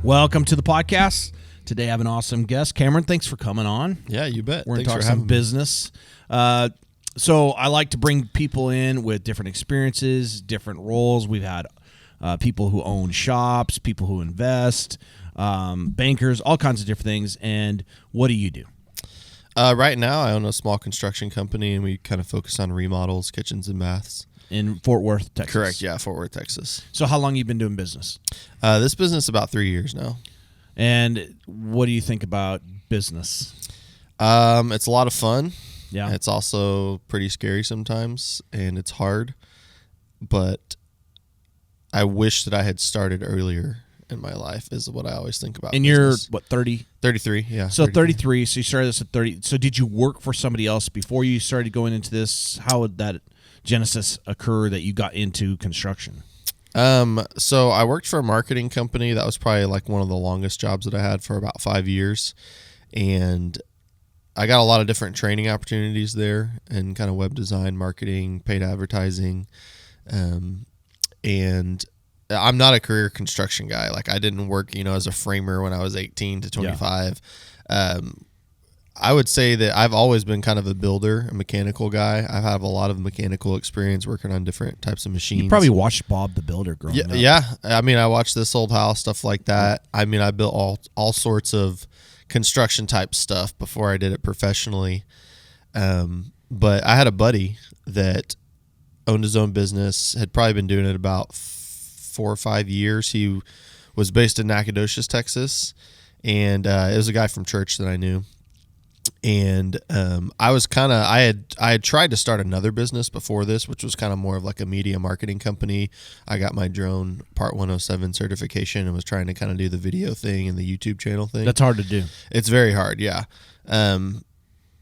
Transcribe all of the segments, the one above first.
Welcome to the podcast. Today I have an awesome guest. Camrann, thanks for coming on. Yeah, you bet. We're going to talk some business. So I like to bring people in with different experiences, different roles. We've had people who own shops, people who invest, bankers, all kinds of different things. And what do you do? Right now, I own a small construction company, and we kind of focus on remodels, kitchens, and baths. In Fort Worth, Texas. Correct, yeah, Fort Worth, Texas. So how long have you been doing business? This business about 3 years now. And what do you think about business? It's a lot of fun. Yeah. It's also pretty scary sometimes, and it's hard. But I wish that I had started earlier in my life is what I always think about. And business. you're, what, 30? 33, yeah. So 33, so you started this at 30. So did you work for somebody else before you started going into this? How would that genesis occur that you got into construction? So I worked for a marketing company. That was probably like one of the longest jobs that I had for about 5 years. And I got a lot of different training opportunities there and kind of web design, marketing, paid advertising. And I'm not a career construction guy. Like I didn't work, as a framer when I was 18 to 25. Yeah. I would say that I've always been kind of a builder, a mechanical guy. I have a lot of mechanical experience working on different types of machines. You probably watched Bob the Builder growing up. Yeah. I mean, I watched This Old House, stuff like that. I mean, I built all sorts of construction type stuff before I did it professionally. But I had a buddy that owned his own business, had probably been doing it about 4 or 5 years. He was based in Nacogdoches, Texas, and it was a guy from church that I knew. And I had tried to start another business before this, which was kind of more of like a media marketing company. I got my drone Part 107 certification and was trying to kind of do the video thing and the YouTube channel thing. That's hard to do. It's very hard, yeah. And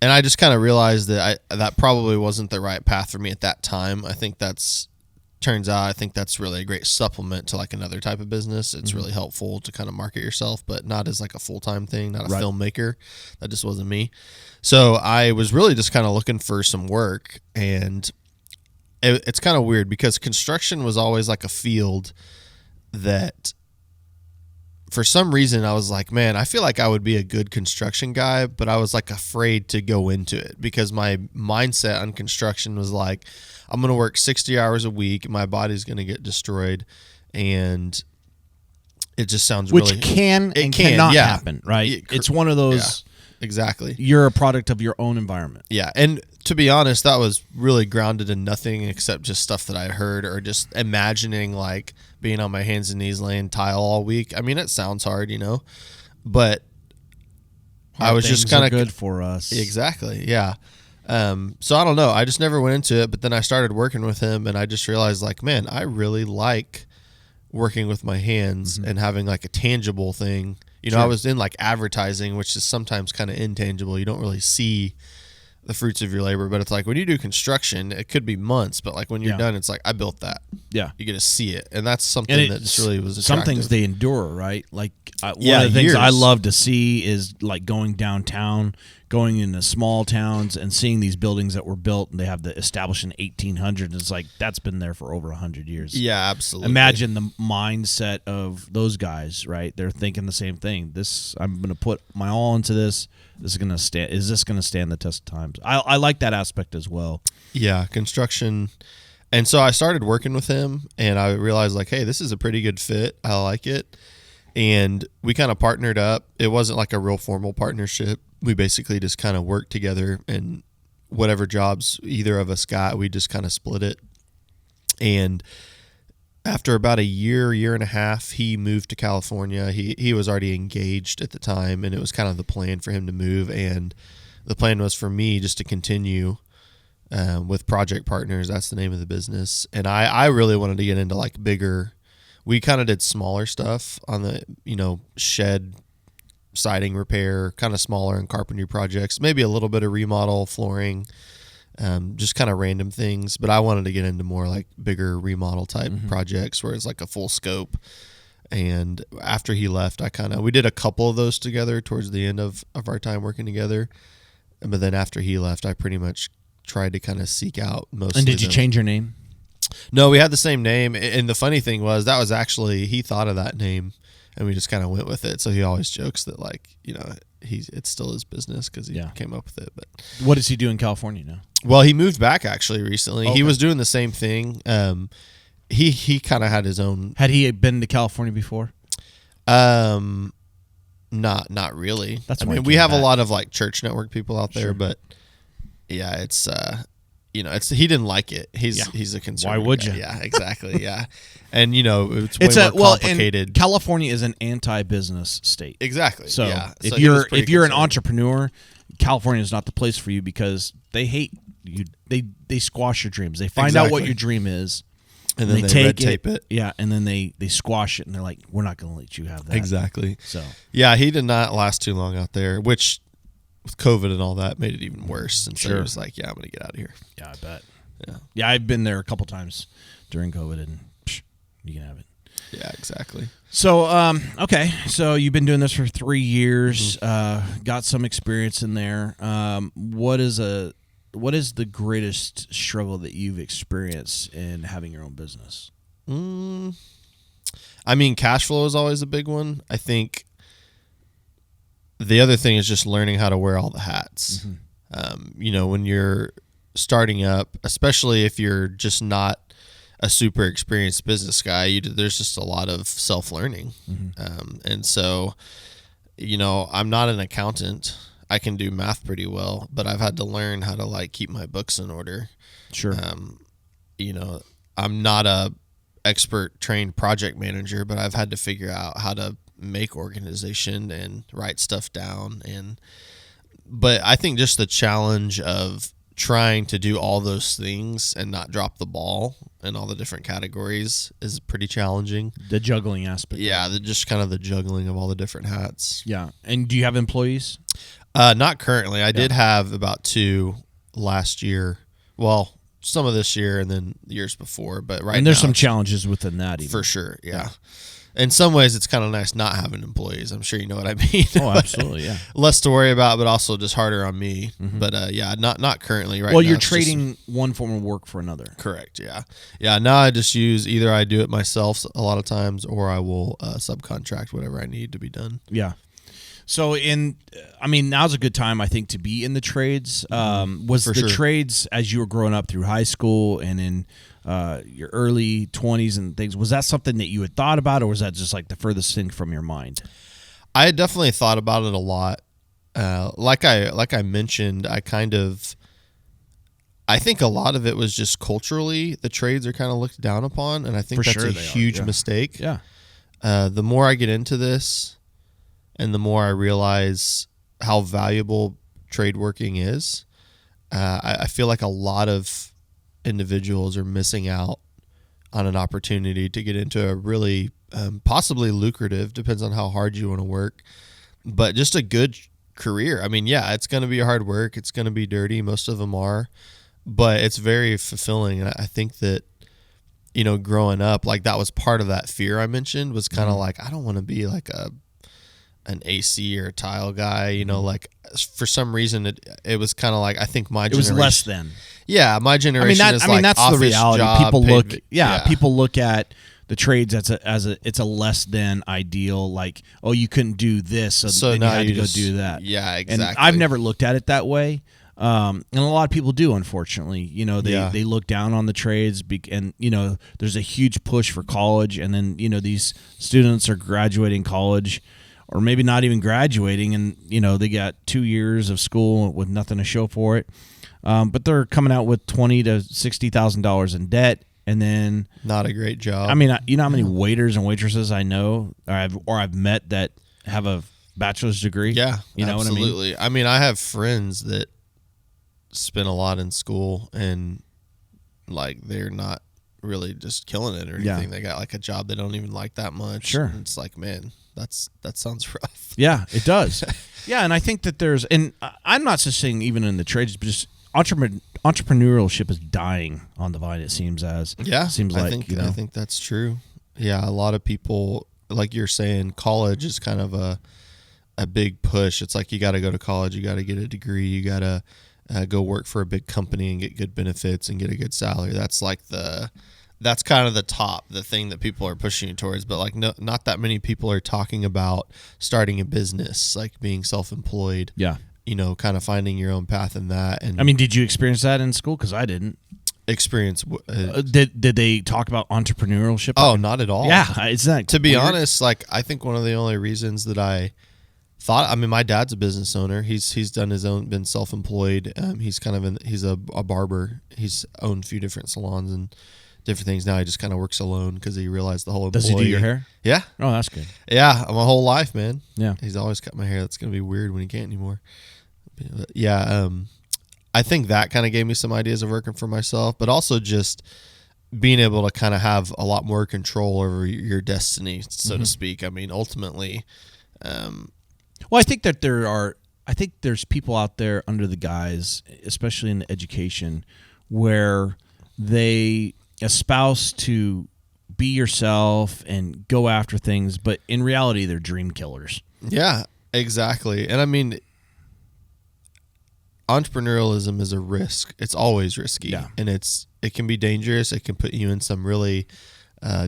I just kind of realized that that probably wasn't the right path for me at that time. I think turns out I think that's really a great supplement to like another type of business. It's really helpful to kind of market yourself, but not as like a full-time thing, not a filmmaker. That just wasn't me. So I was really just kind of looking for some work, and it's kind of weird because construction was always like a field that for some reason I was like, man, I feel like I would be a good construction guy, but I was like afraid to go into it because my mindset on construction was like, I'm going to work 60 hours a week. My body's going to get destroyed. And it just sounds Which cannot happen, right? It's one of those. Yeah, exactly. You're a product of your own environment. Yeah. And to be honest, that was really grounded in nothing except just stuff that I heard or just imagining like being on my hands and knees laying tile all week. I mean, it sounds hard, but I was just kind of good for us. Exactly. Yeah. So I don't know. I just never went into it, but then I started working with him and I just realized like, man, I really like working with my hands and having like a tangible thing. Sure. I was in like advertising, which is sometimes kind of intangible. You don't really see the fruits of your labor, but it's like when you do construction, it could be months, but like when you're done, it's like, I built that. Yeah. You get to see it. And that's something that just really was attractive. Some things they endure, right? Like one of the things I love to see is like going downtown, going into small towns and seeing these buildings that were built and they have the established in 1800. It's like, that's been there for over 100 years. Yeah, absolutely. Imagine the mindset of those guys, right? They're thinking the same thing. I'm going to put my all into this. This is going to stand. Is this going to stand the test of times? I like that aspect as well. Yeah, construction. And so I started working with him and I realized like, hey, this is a pretty good fit. I like it. And we kind of partnered up. It wasn't like a real formal partnership. We basically just kind of worked together, and whatever jobs either of us got, we just kind of split it. And after about a year and a half, he moved to California. He was already engaged at the time, and it was kind of the plan for him to move. And the plan was for me just to continue with Project Partners. That's the name of the business. And I really wanted to get into like bigger. We kind of did smaller stuff on the, shed siding repair, kind of smaller and carpentry projects, maybe a little bit of remodel, flooring, just kind of random things. But I wanted to get into more like bigger remodel type projects where it's like a full scope. And after he left, we did a couple of those together towards the end of our time working together. But then after he left, I pretty much tried to kind of seek out most. And did you change your name? No, we had the same name. And the funny thing was that was actually, he thought of that name and we just kind of went with it. So he always jokes that like, it's still his business because he came up with it. But what does he do in California now? Well, he moved back actually recently. Okay. He was doing the same thing. He kind of had his own. Had he been to California before? Not really. That's I why mean, he we came have back. a lot of like church network people out there, Sure. but yeah, it's he didn't like it. He's a conservative. Why would guy. you? Yeah, exactly. Yeah, and it's way more complicated. And California is an anti-business state. Exactly. So yeah. if So he was you're pretty an conservative. entrepreneur, California is not the place for you because they hate you. They squash your dreams. They find out what Exactly. your dream is, and then they take red tape it. Yeah, and then they squash it, and they're like, "We're not going to let you have that." Exactly. So yeah, he did not last too long out there, which with COVID and all that made it even worse. And so he Sure. was like, "Yeah, I'm going to get out of here." yeah, I bet. Yeah. Yeah, I've been there a couple times during COVID, and you can have it. Yeah, exactly. So, okay. So you've been doing this for 3 years. Mm-hmm. Got some experience in there. What is the greatest struggle that you've experienced in having your own business? I mean, cash flow is always a big one. I think the other thing is just learning how to wear all the hats. When you're starting up, especially if you're just not a super experienced business guy, there's just a lot of self-learning. And so, I'm not an accountant. I can do math pretty well, but I've had to learn how to like keep my books in order. Sure. I'm not a expert trained project manager, but I've had to figure out how to make organization and write stuff down. But I think just the challenge of trying to do all those things and not drop the ball in all the different categories is pretty challenging. The juggling aspect. Yeah, just kind of the juggling of all the different hats. Yeah. And do you have employees? Not currently. I did have about 2 last year. Well, some of this year and then years before, but right now. And there's some challenges within that even. For sure, yeah. In some ways, it's kind of nice not having employees. I'm sure you know what I mean. Oh, absolutely, yeah. Less to worry about, but also just harder on me. But not currently right now. Well, you're It's trading one form of work for another. Correct, yeah. Yeah, now I just use either I do it myself a lot of times or I will subcontract whatever I need to be done. Yeah. So now's a good time, I think, to be in the trades. Was For the sure. trades as you were growing up through high school and in your early 20s and things, was that something that you had thought about, or was that just like the furthest thing from your mind? I had definitely thought about it a lot. Like I mentioned, I think a lot of it was just culturally, the trades are kind of looked down upon, and I think For that's sure a they are, huge yeah. mistake. Yeah. The more I get into this and the more I realize how valuable trade working is, I feel like a lot of individuals are missing out on an opportunity to get into a really possibly lucrative, depends on how hard you want to work, but just a good career. I mean, yeah, it's going to be hard work. It's going to be dirty. Most of them are, but it's very fulfilling. And I think that, growing up, like that was part of that fear I mentioned, was kind of like, I don't want to be like an AC or a tile guy, like for some reason it was kind of like, I think my generation. It was less than. Yeah, my generation is like that's office the reality. job, People look, paid- people look at the trades it's a less than ideal. Like, oh, you couldn't do this, so then you now had to go just- do that. Yeah, And exactly. I've never looked at it that way. And a lot of people do, unfortunately. They look down on the trades, and there's a huge push for college, and then these students are graduating college, or maybe not even graduating, and they got 2 years of school with nothing to show for it. But they're coming out with $20,000 to $60,000 in debt, and then Not a great job. I mean, you know how many waiters and waitresses I know, or I've met that have a bachelor's degree. Yeah, you know absolutely. what I mean. I have friends that spent a lot in school and like they're not really just killing it or anything. Yeah. They got like a job they don't even like that much. Sure. And it's like, man, that sounds rough. Yeah, it does. Yeah, and I think that and I'm not just saying even in the trades, but just entrepreneurship is dying on the vine. It seems Yeah, seems I like think I think that's true. Yeah, a lot of people, like you're saying, college is kind of a big push. It's like you got to go to college, you got to get a degree, you got to go work for a big company and get good benefits and get a good salary. That's like the that's kind of the thing that people are pushing you towards. But like, no, not that many people are talking about starting a business, like being self-employed. Yeah. You know, kind of finding your own path in that. And I mean, did you experience that in school? Because I didn't. Experience. Did they talk about entrepreneurship? Oh, not at all. Yeah, it's not. To be weird? honest, like I think one of the only reasons that I thought, I mean, my dad's a business owner. He's done his own, been self-employed. He's kind of he's a barber. He's owned a few different salons and different things. Now he just kind of works alone because he realized the whole employee. Does he do your hair? Yeah. Oh, that's good. Yeah, my whole life, man. Yeah. He's always cut my hair. That's gonna be weird when he can't anymore. But yeah. I think that kind of gave me some ideas of working for myself, but also just being able to kind of have a lot more control over your destiny, so to speak. I mean, ultimately, well, I think that there's people out there under the guise, especially in education, where they espouse to be yourself and go after things, but in reality, they're dream killers. Yeah, exactly. And I mean, entrepreneurialism is a risk. It's always risky. Yeah. And it can be dangerous. It can put you in some really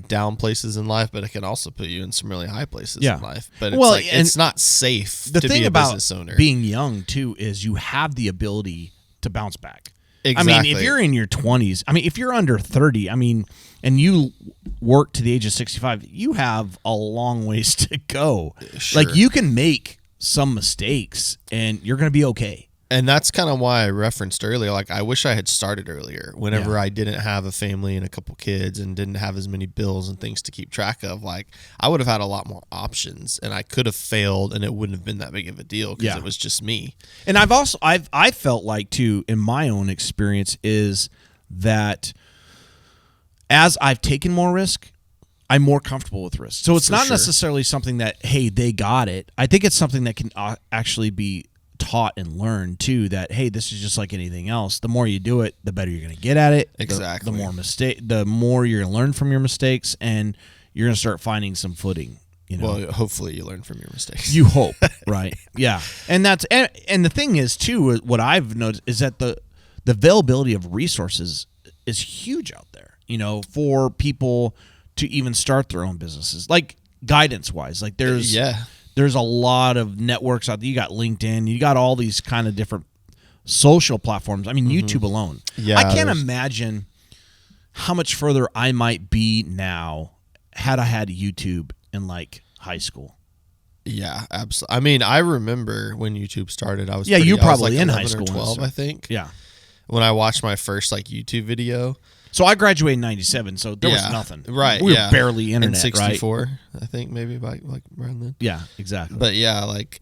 down places in life, but it can also put you in some really high places in life. But it's not safe to be a business owner. Being young too is you have the ability to bounce back. Exactly. I mean, if you're in your 20s, I mean, if you're under 30, I mean, and you work to the age of 65, you have a long ways to go. Sure. Like, you can make some mistakes and you're going to be okay. And that's kind of why I referenced earlier, like, I wish I had started earlier whenever I didn't have a family and a couple kids and didn't have as many bills and things to keep track of. Like, I would have had a lot more options and I could have failed and it wouldn't have been that big of a deal because it was just me. And I felt like too, in my own experience, is that as I've taken more risk, I'm more comfortable with risk. So it's not necessarily something that, hey, they got it. I think it's something that can actually be taught and learned too, that, hey, this is just like anything else. The more you do it, the better you're going to get at it. Exactly. The more you're going to learn from your mistakes, and you're going to start finding some footing. You know? Well, hopefully you learn from your mistakes. You hope, right? Yeah. And that's and the thing is too, what I've noticed is that the availability of resources is huge out there, you know, for people to even start their own businesses, like guidance wise. Like there's a lot of networks out there. You got LinkedIn, you got all these kind of different social platforms. I mean, YouTube alone. Yeah, I can't imagine how much further I might be now had I had YouTube in like high school. Yeah, absolutely. I mean, I remember when YouTube started. I was you were probably like in 11 high school, or 12, I think. Yeah. When I watched my first like YouTube video. So I graduated in 97, so there was nothing. Right. We were barely internet, in 64, right? I think maybe like around then. Yeah, exactly. But yeah, like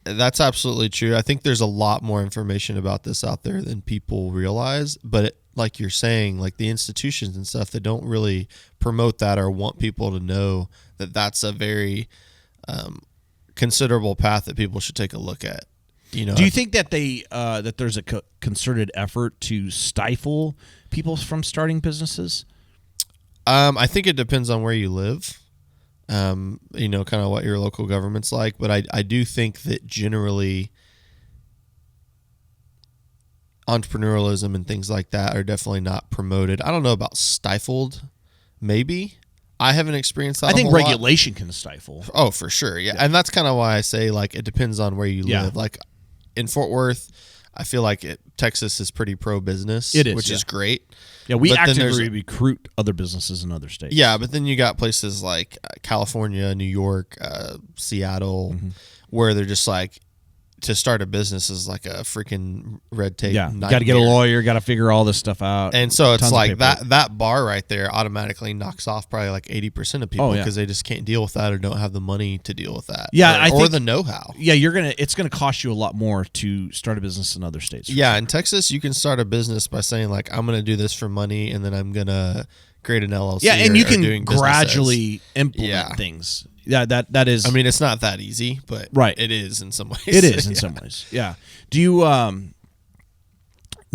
that's absolutely true. I think there's a lot more information about this out there than people realize. But like you're saying, like the institutions and stuff, they don't really promote that or want people to know that that's a very considerable path that people should take a look at. You know, do you think that that there's a concerted effort to stifle people from starting businesses? I think it depends on where you live. You know, kind of what your local government's like, but I do think that generally entrepreneurialism and things like that are definitely not promoted. I don't know about stifled, maybe. I haven't experienced that. I think regulation can stifle. Oh, for sure. Yeah. And that's kind of why I say, like, it depends on where you live. Like in Fort Worth, I feel like Texas is pretty pro-business, which is great. Yeah, we actively recruit other businesses in other states. Yeah, but then you got places like California, New York, Seattle, where they're just like, to start a business is like a freaking red tape. Yeah, got to get a lawyer, got to figure all this stuff out. And so it's like that bar right there automatically knocks off probably like 80% of people because they just can't deal with that or don't have the money to deal with that. Yeah, or the know-how. Yeah, it's gonna cost you a lot more to start a business in other states. Yeah, in Texas you can start a business by saying like, I'm gonna do this for money and then I'm gonna create an LLC. Yeah, and you can gradually implement things. Yeah, that is. I mean, it's not that easy, but it is in some ways. It is in some ways. Yeah. Do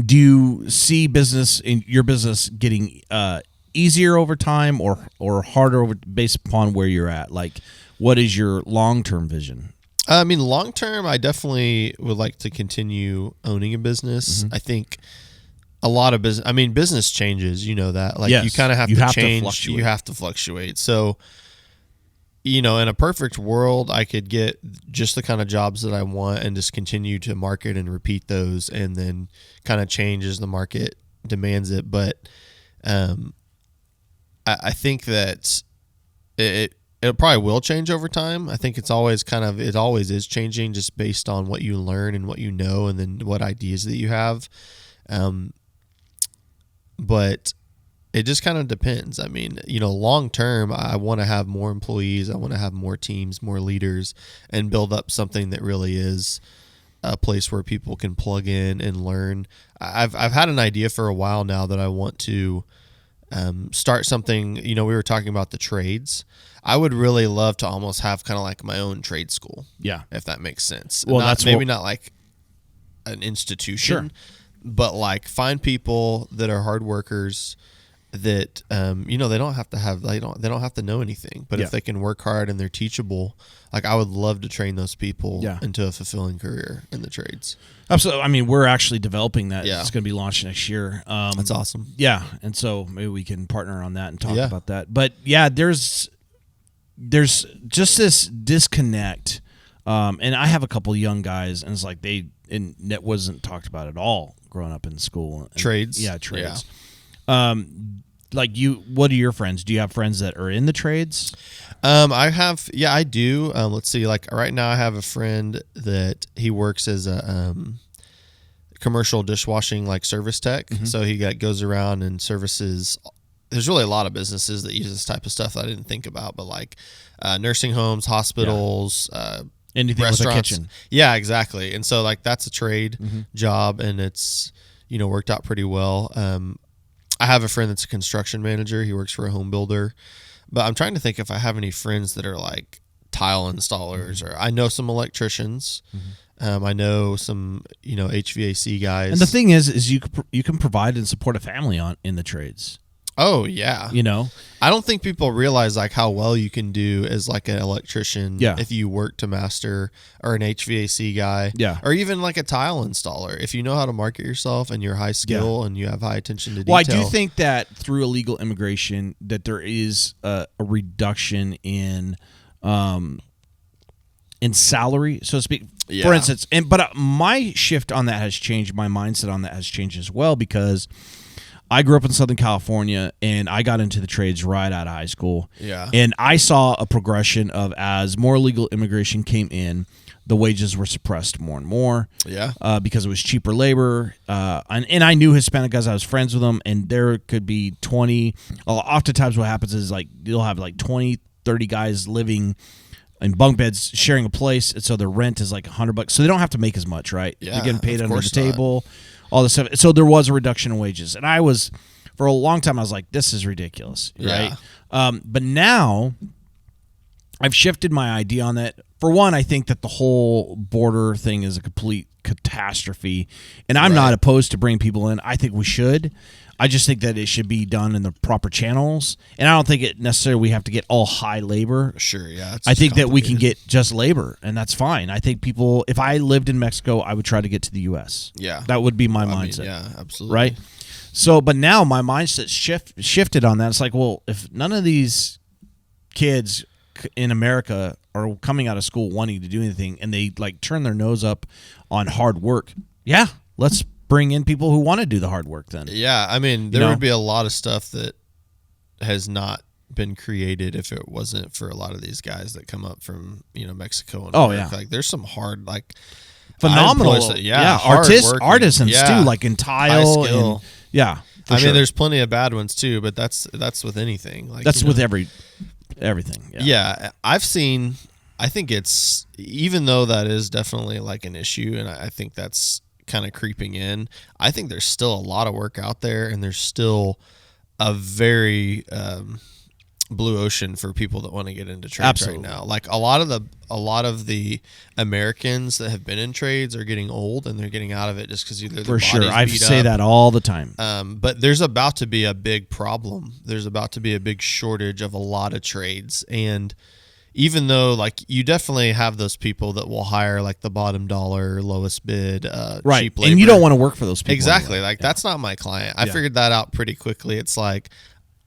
you see your business getting easier over time or harder based upon where you're at? Like, what is your long-term vision? I mean, long-term, I definitely would like to continue owning a business. I think a lot of business. I mean, business changes. You know that. Like Yes, you kind of have you to have to change. fluctuate. You have to fluctuate. So, in a perfect world, I could get just the kind of jobs that I want and just continue to market and repeat those, and then kind of change as the market demands it. But I think that it probably will change over time. I think it always is changing just based on what you learn and what you know, and then what ideas that you have. But it just kind of depends. I mean, long term, I want to have more employees. I want to have more teams, more leaders, and build up something that really is a place where people can plug in and learn. I've had an idea for a while now that I want to start something. We were talking about the trades. I would really love to almost have kind of like my own trade school. Yeah. If that makes sense. Well, that's maybe not like an institution, but like find people that are hard workers that, they don't have to know anything, but if they can work hard and they're teachable, like I would love to train those people into a fulfilling career in the trades. Absolutely. I mean, we're actually developing that. Yeah. It's going to be launched next year. That's awesome. Yeah. And so maybe we can partner on that and talk about that. But yeah, there's just this disconnect. And I have a couple young guys, and it's like that wasn't talked about at all growing up in school. And, Trades. Yeah, trades. Yeah. Like what are your friends? Do you have friends that are in the trades? I do. Let's see, like right now I have a friend that he works as a commercial dishwashing like service tech. Mm-hmm. So he goes around and services. There's really a lot of businesses that use this type of stuff that I didn't think about, but like nursing homes, hospitals, anything restaurants. with a kitchen. Yeah, exactly. And so like that's a trade job, and it's worked out pretty well. I have a friend that's a construction manager. He works for a home builder. But I'm trying to think if I have any friends that are like tile installers, or I know some electricians. I know some, HVAC guys. And the thing is you can provide and support a family in the trades. Oh yeah. I don't think people realize like how well you can do as like an electrician if you work to master, or an HVAC guy, or even like a tile installer. If you know how to market yourself and you're high skill and you have high attention to detail. Well, I do think that through illegal immigration that there is a reduction in salary, so to speak. Yeah. For instance, but my shift on that has changed. My mindset on that has changed as well, because I grew up in Southern California, and I got into the trades right out of high school. Yeah. And I saw a progression of, as more illegal immigration came in, the wages were suppressed more and more. Yeah. Because it was cheaper labor. And I knew Hispanic guys. I was friends with them, and there could be 20. Oftentimes what happens is like you'll have like 20, 30 guys living in bunk beds sharing a place, and so their rent is like $100. So they don't have to make as much, right? Yeah, they're getting paid under the table. All this stuff. So there was a reduction in wages. And for a long time, I was like, this is ridiculous, right? But now I've shifted my idea on that. For one, I think that the whole border thing is a complete catastrophe. And I'm not opposed to bringing people in. I think we should. I just think that it should be done in the proper channels. And I don't think it necessarily we have to get all high labor. Sure, yeah. I think that we can get just labor, and that's fine. I think people, if I lived in Mexico, I would try to get to the U.S. Yeah. That would be my mindset. Yeah, absolutely. Right? So, but now my mindset shifted on that. It's like, well, if none of these kids in America are coming out of school wanting to do anything, and they like turn their nose up on hard work, let's bring in people who want to do the hard work then. Yeah, I mean, there would be a lot of stuff that has not been created if it wasn't for a lot of these guys that come up from, Mexico and work. Like there's some hard, like phenomenal artisans too, like in tile and mean, there's plenty of bad ones too, but that's with anything. Like that's with everything. Yeah. I think it's, even though that is definitely like an issue, and I think that's kind of creeping in, I think there's still a lot of work out there, and there's still a very blue ocean for people that want to get into trades right now. Like a lot of the Americans that have been in trades are getting old, and they're getting out of it just because either their body's beat up. I say that all the time. But there's about to be a big problem. There's about to be a big shortage of a lot of trades, and even though like you definitely have those people that will hire like the bottom dollar, lowest bid, right. cheap labor. And you don't want to work for those people. Exactly. Anyway. Like that's not my client. I figured that out pretty quickly. It's like,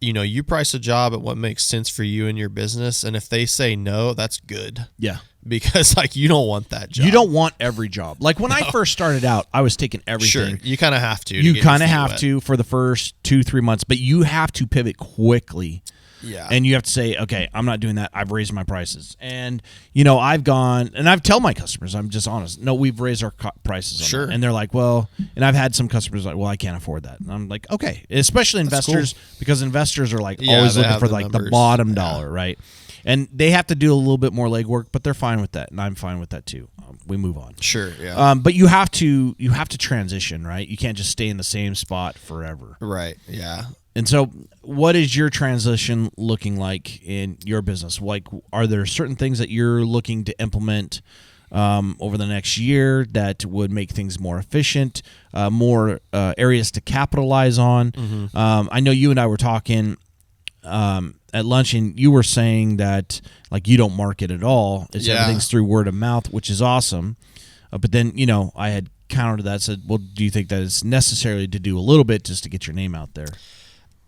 you price a job at what makes sense for you and your business. And if they say no, that's good. Yeah. Because like you don't want that job. You don't want every job. Like when I first started out, I was taking everything. Sure. You kind of have to. You kind of have to for the first 2-3 months, but you have to pivot quickly. Yeah. And you have to say, okay, I'm not doing that. I've raised my prices. And, I've gone, and I've tell my customers, I'm just honest, no, we've raised our prices. Sure. And they're like, well, and I've had some customers like, well, I can't afford that. And I'm like, okay, especially investors, because investors are like always looking for like the bottom dollar, right? And they have to do a little bit more legwork, but they're fine with that. And I'm fine with that too. We move on. Sure. Yeah. But you have to transition, right? You can't just stay in the same spot forever. Right. Yeah. And so what is your transition looking like in your business? Like, are there certain things that you're looking to implement over the next year that would make things more efficient, more areas to capitalize on? Mm-hmm. I know you and I were talking at lunch, and you were saying that like you don't market at all. It's everything's through word of mouth, which is awesome. But then, I had countered that, said, well, do you think that it's necessary to do a little bit just to get your name out there?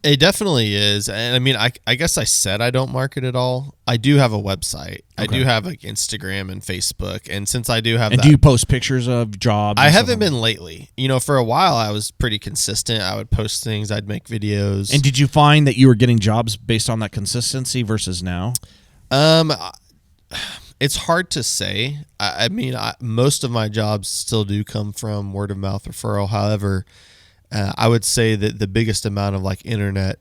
It definitely is. And I mean, I guess I said I don't market at all. I do have a website. Okay. I do have like Instagram and Facebook. And since I do have do you post pictures of jobs? I haven't been lately. For a while I was pretty consistent. I would post things. I'd make videos. And did you find that you were getting jobs based on that consistency versus now? It's hard to say. I mean, most of my jobs still do come from word of mouth referral. However, I would say that the biggest amount of like internet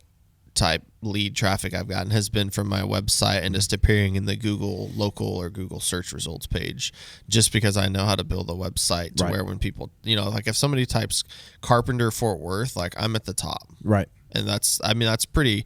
type lead traffic I've gotten has been from my website and just appearing in the Google local or Google search results page, just because I know how to build a website to where when people, like if somebody types Carpenter Fort Worth, like I'm at the top. Right. And that's pretty,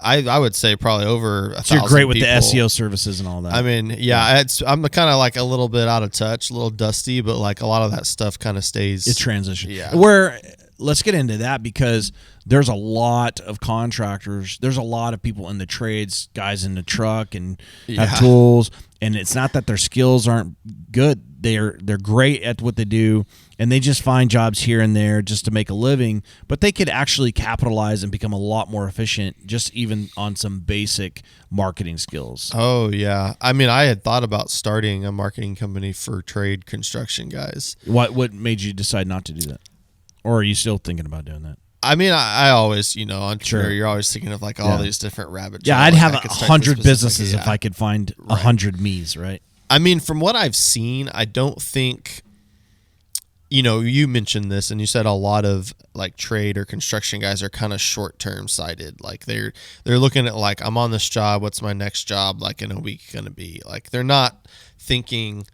I would say probably over 1,000 So you're great with people. the SEO services and all that. I mean, I'm kind of like a little bit out of touch, a little dusty, but like a lot of that stuff kind of stays. It's transition. Yeah. Where let's get into that, because there's a lot of contractors. There's a lot of people in the trades, guys in the truck and have tools. And it's not that their skills aren't good. They're great at what they do, and they just find jobs here and there just to make a living. But they could actually capitalize and become a lot more efficient just even on some basic marketing skills. Oh, yeah. I mean, I had thought about starting a marketing company for trade construction guys. What made you decide not to do that? Or are you still thinking about doing that? I mean, I always, entrepreneur, you're always thinking of like all these different rabbit trails. Yeah, I'd like have 100 businesses if I could find 100 me's, right? I mean, from what I've seen, I don't think, you mentioned this and you said a lot of like trade or construction guys are kind of short-term sighted. Like they're looking at like, I'm on this job. What's my next job like in a week going to be? Like they're not thinking,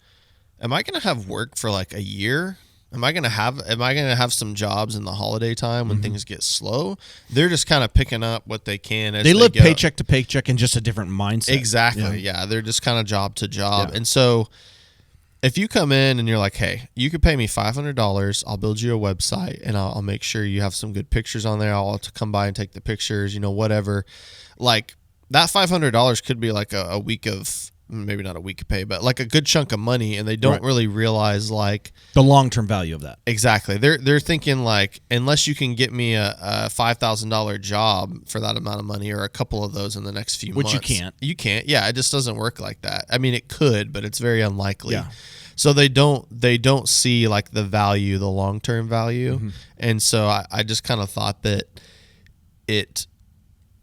am I going to have work for like a year? Am I gonna have some jobs in the holiday time when things get slow? They're just kind of picking up what they can as they live go. Paycheck to paycheck in just a different mindset. Exactly. Yeah. They're just kind of job to job. Yeah. And so if you come in and you're like, hey, you could pay me $500, I'll build you a website and I'll make sure you have some good pictures on there. I'll come by and take the pictures, whatever. Like that $500 could be like a week of, maybe not a week of pay, but like a good chunk of money, and they don't really realize like the long-term value of that. Exactly. They're thinking like, unless you can get me a $5,000 job for that amount of money or a couple of those in the next few months. Which you can't. You can't. Yeah, it just doesn't work like that. I mean, it could, but it's very unlikely. Yeah. So they don't see like the value, the long-term value. Mm-hmm. And so I just kind of thought that it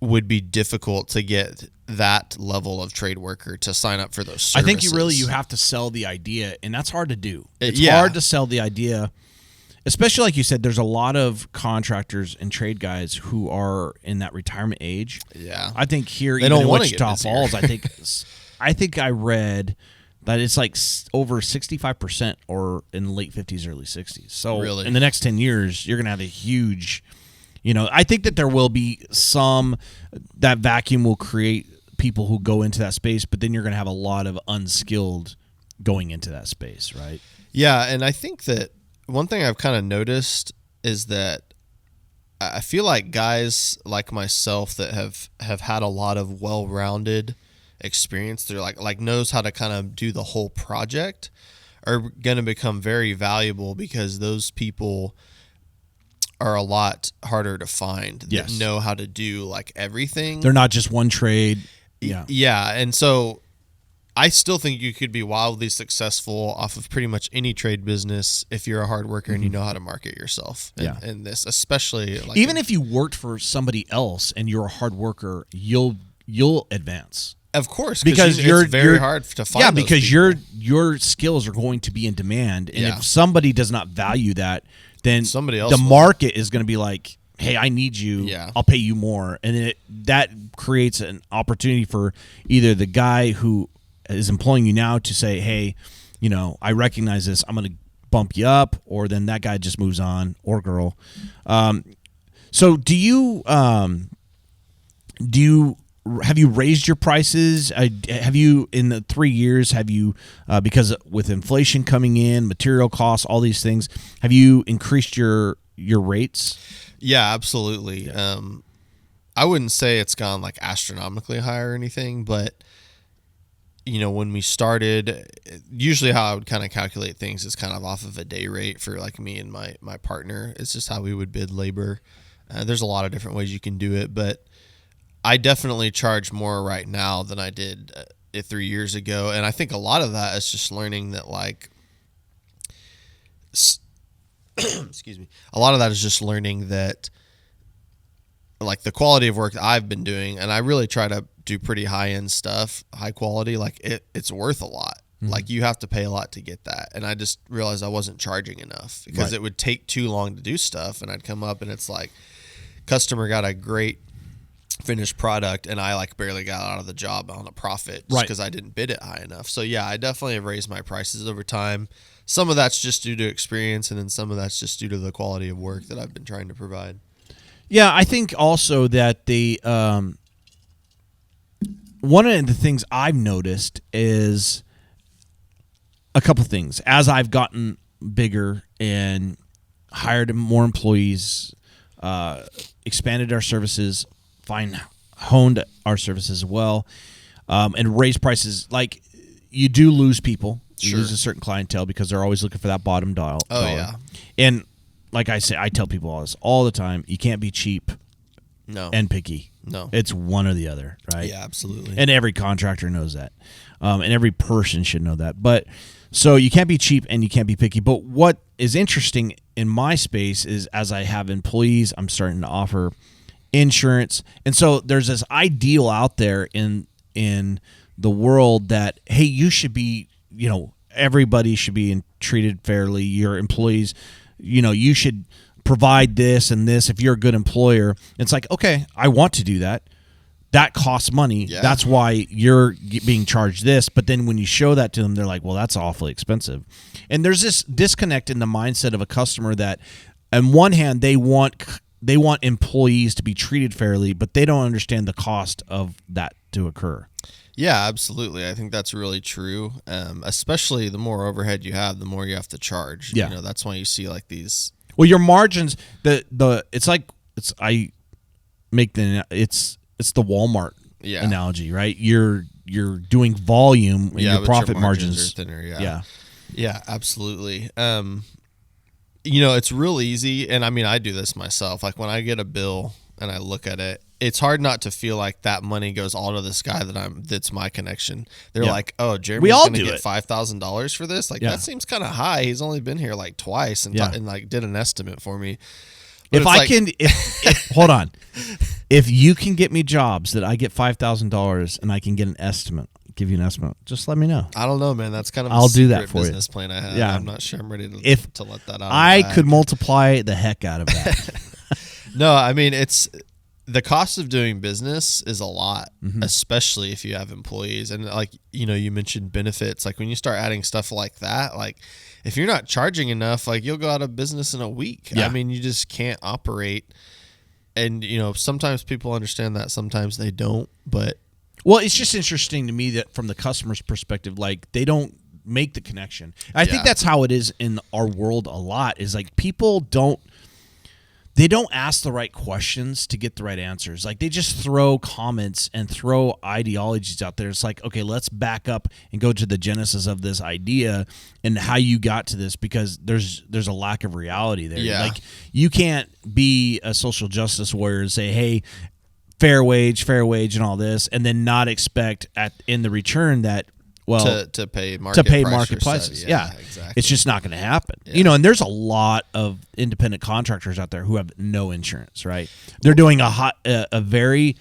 would be difficult to get that level of trade worker to sign up for those services. I think you have to sell the idea, and that's hard to do. It's hard to sell the idea, especially like you said, there's a lot of contractors and trade guys who are in that retirement age. Yeah. I think here, even in Wichita Falls, I think I read that it's like over 65% or in the late 50s, early 60s. So in the next 10 years, you're going to have a huge, I think that there will be that vacuum will create people who go into that space, but then you're going to have a lot of unskilled going into that space, right? Yeah, and I think that one thing I've kind of noticed is that I feel like guys like myself that have had a lot of well-rounded experienced, they're like knows how to kind of do the whole project, are going to become very valuable, because those people are a lot harder to find that know how to do like everything. They're not just one trade. Yeah. Yeah. And so I still think you could be wildly successful off of pretty much any trade business if you're a hard worker and you know how to market yourself. And this, especially like even if you worked for somebody else and you're a hard worker, you'll advance. Of course, because it's very hard to find. Yeah, because your skills are going to be in demand, and if somebody does not value that, then somebody else the market is going to be like, hey, I need you. Yeah. I'll pay you more, and then that creates an opportunity for either the guy who is employing you now to say, hey, I recognize this, I'm going to bump you up, or then that guy just moves on, or girl. So do you have you raised your prices? Have you, in the 3 years, because with inflation coming in, material costs, all these things, have you increased your rates? Yeah, absolutely. I wouldn't say it's gone like astronomically high or anything, but when we started, usually how I would kind of calculate things is kind of off of a day rate for like me and my partner. It's just how we would bid labor. There's a lot of different ways you can do it, but I definitely charge more right now than I did 3 years ago. And I think a lot of that is just learning that excuse me. A lot of that is just learning that like the quality of work that I've been doing, and I really try to do pretty high end stuff, high quality, like it's worth a lot. Mm-hmm. Like you have to pay a lot to get that. And I just realized I wasn't charging enough because it would take too long to do stuff. And I'd come up and it's like customer got a great finished product and I like barely got out of the job on a profit just because I didn't bid it high enough. So yeah, I definitely have raised my prices over time. Some of that's just due to experience, and then some of that's just due to the quality of work that I've been trying to provide. Yeah, I think also that one of the things I've noticed is a couple things. As I've gotten bigger and hired more employees, expanded our services, honed our services as well, and raised prices. Like, you do lose people. You lose a certain clientele because they're always looking for that bottom dollar. Oh, yeah. And like I say, I tell people all this all the time, you can't be cheap and picky. No. It's one or the other, right? Yeah, absolutely. And every contractor knows that. And every person should know that. But so you can't be cheap and you can't be picky. But what is interesting in my space is as I have employees, I'm starting to offer insurance. And so there's this ideal out there in the world that, hey, you should be, everybody should be treated fairly. Your employees, you should provide this and this if you're a good employer. It's like, okay, I want to do that. That costs money. Yeah. That's why you're being charged this. But then when you show that to them, they're like, well, that's awfully expensive. And there's this disconnect in the mindset of a customer that on one hand, they want employees to be treated fairly, but they don't understand the cost of that to occur. Yeah, absolutely. I think that's really true. Especially the more overhead you have, the more you have to charge. Yeah. That's why you see like these. Well, your margins, it's the Walmart analogy, right? You're doing volume and your profit margins are thinner. Yeah, absolutely. It's real easy, and I mean, I do this myself. Like when I get a bill and I look at it, it's hard not to feel like that money goes all to this guy that's my connection. They're like, oh, Jeremy's going to get $5,000 for this? Like, that seems kind of high. He's only been here like twice and like did an estimate for me. But hold on. If you can get me jobs that I get $5,000 and I can get an estimate, give you an estimate, just let me know. I don't know, man. That's kind of I'll do that for business plan I have. Yeah. I'm not sure I'm ready to let that out. I could multiply the heck out of that. No, I mean, the cost of doing business is a lot, especially if you have employees. And like, you mentioned benefits. Like when you start adding stuff like that, like if you're not charging enough, like you'll go out of business in a week. Yeah. I mean, you just can't operate. And, sometimes people understand that, sometimes they don't. But well, it's just interesting to me that from the customer's perspective, like they don't make the connection. I think that's how it is in our world a lot, is like people don't. they don't ask the right questions to get the right answers. Like they just throw comments and throw ideologies out there. It's like, okay, let's back up and go to the genesis of this idea and how you got to this, because there's a lack of reality there. Yeah. Like you can't be a social justice warrior and say, hey, fair wage and all this, and then not expect in the return that, well, to pay market prices. Yeah, exactly. It's just not going to happen. Yeah. And there's a lot of independent contractors out there who have no insurance, right? They're doing a very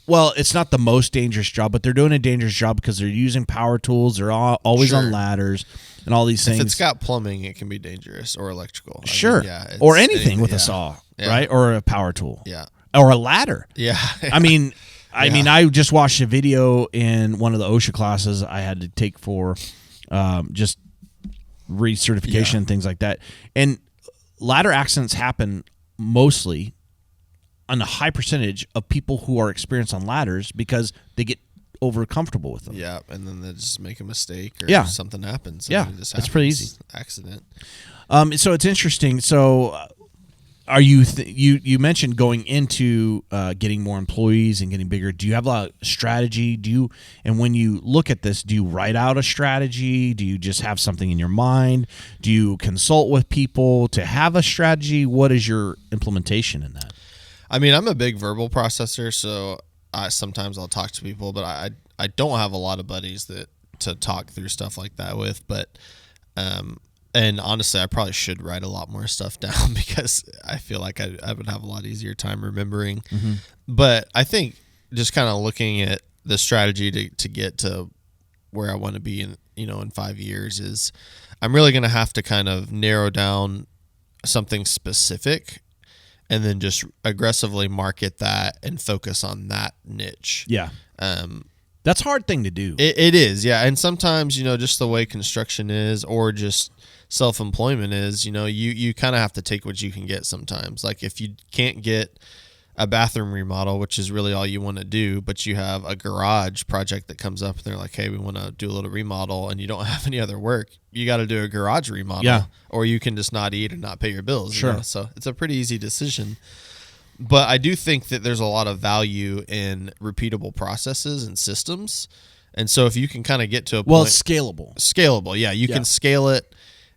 well, it's not the most dangerous job, but they're doing a dangerous job because they're using power tools. They're always on ladders and all these things. If it's got plumbing, it can be dangerous, or electrical. Sure. Or anything with a saw, right? Or a power tool. Yeah. Or a ladder. Yeah. I mean, I just watched a video in one of the OSHA classes I had to take for just recertification and things like that. And ladder accidents happen mostly on a high percentage of people who are experienced on ladders because they get over comfortable with them. Yeah, and then they just make a mistake or something happens. Yeah, it's pretty easy. Accident. So it's interesting. So are you you mentioned going into getting more employees and getting bigger. Do you have a strategy? And when you look at this, do you write out a strategy? Do you just have something in your mind? Do you consult with people to have a strategy? What is your implementation in that? I mean, I'm a big verbal processor, so sometimes I'll talk to people, but I don't have a lot of buddies to talk through stuff like that with. But and honestly, I probably should write a lot more stuff down because I feel like I would have a lot easier time remembering. Mm-hmm. But I think just kind of looking at the strategy to get to where I want to be in 5 years is I'm really going to have to kind of narrow down something specific and then just aggressively market that and focus on that niche. Yeah. That's a hard thing to do. It is, yeah. And sometimes, just the way construction is or just self-employment is, you kind of have to take what you can get sometimes. Like if you can't get a bathroom remodel, which is really all you want to do, but you have a garage project that comes up and they're like, hey, we want to do a little remodel and you don't have any other work, you got to do a garage remodel or you can just not eat and not pay your bills. Sure. So it's a pretty easy decision. But I do think that there's a lot of value in repeatable processes and systems. And so if you can kind of get to a point. Well, it's scalable. Scalable, yeah. You can scale it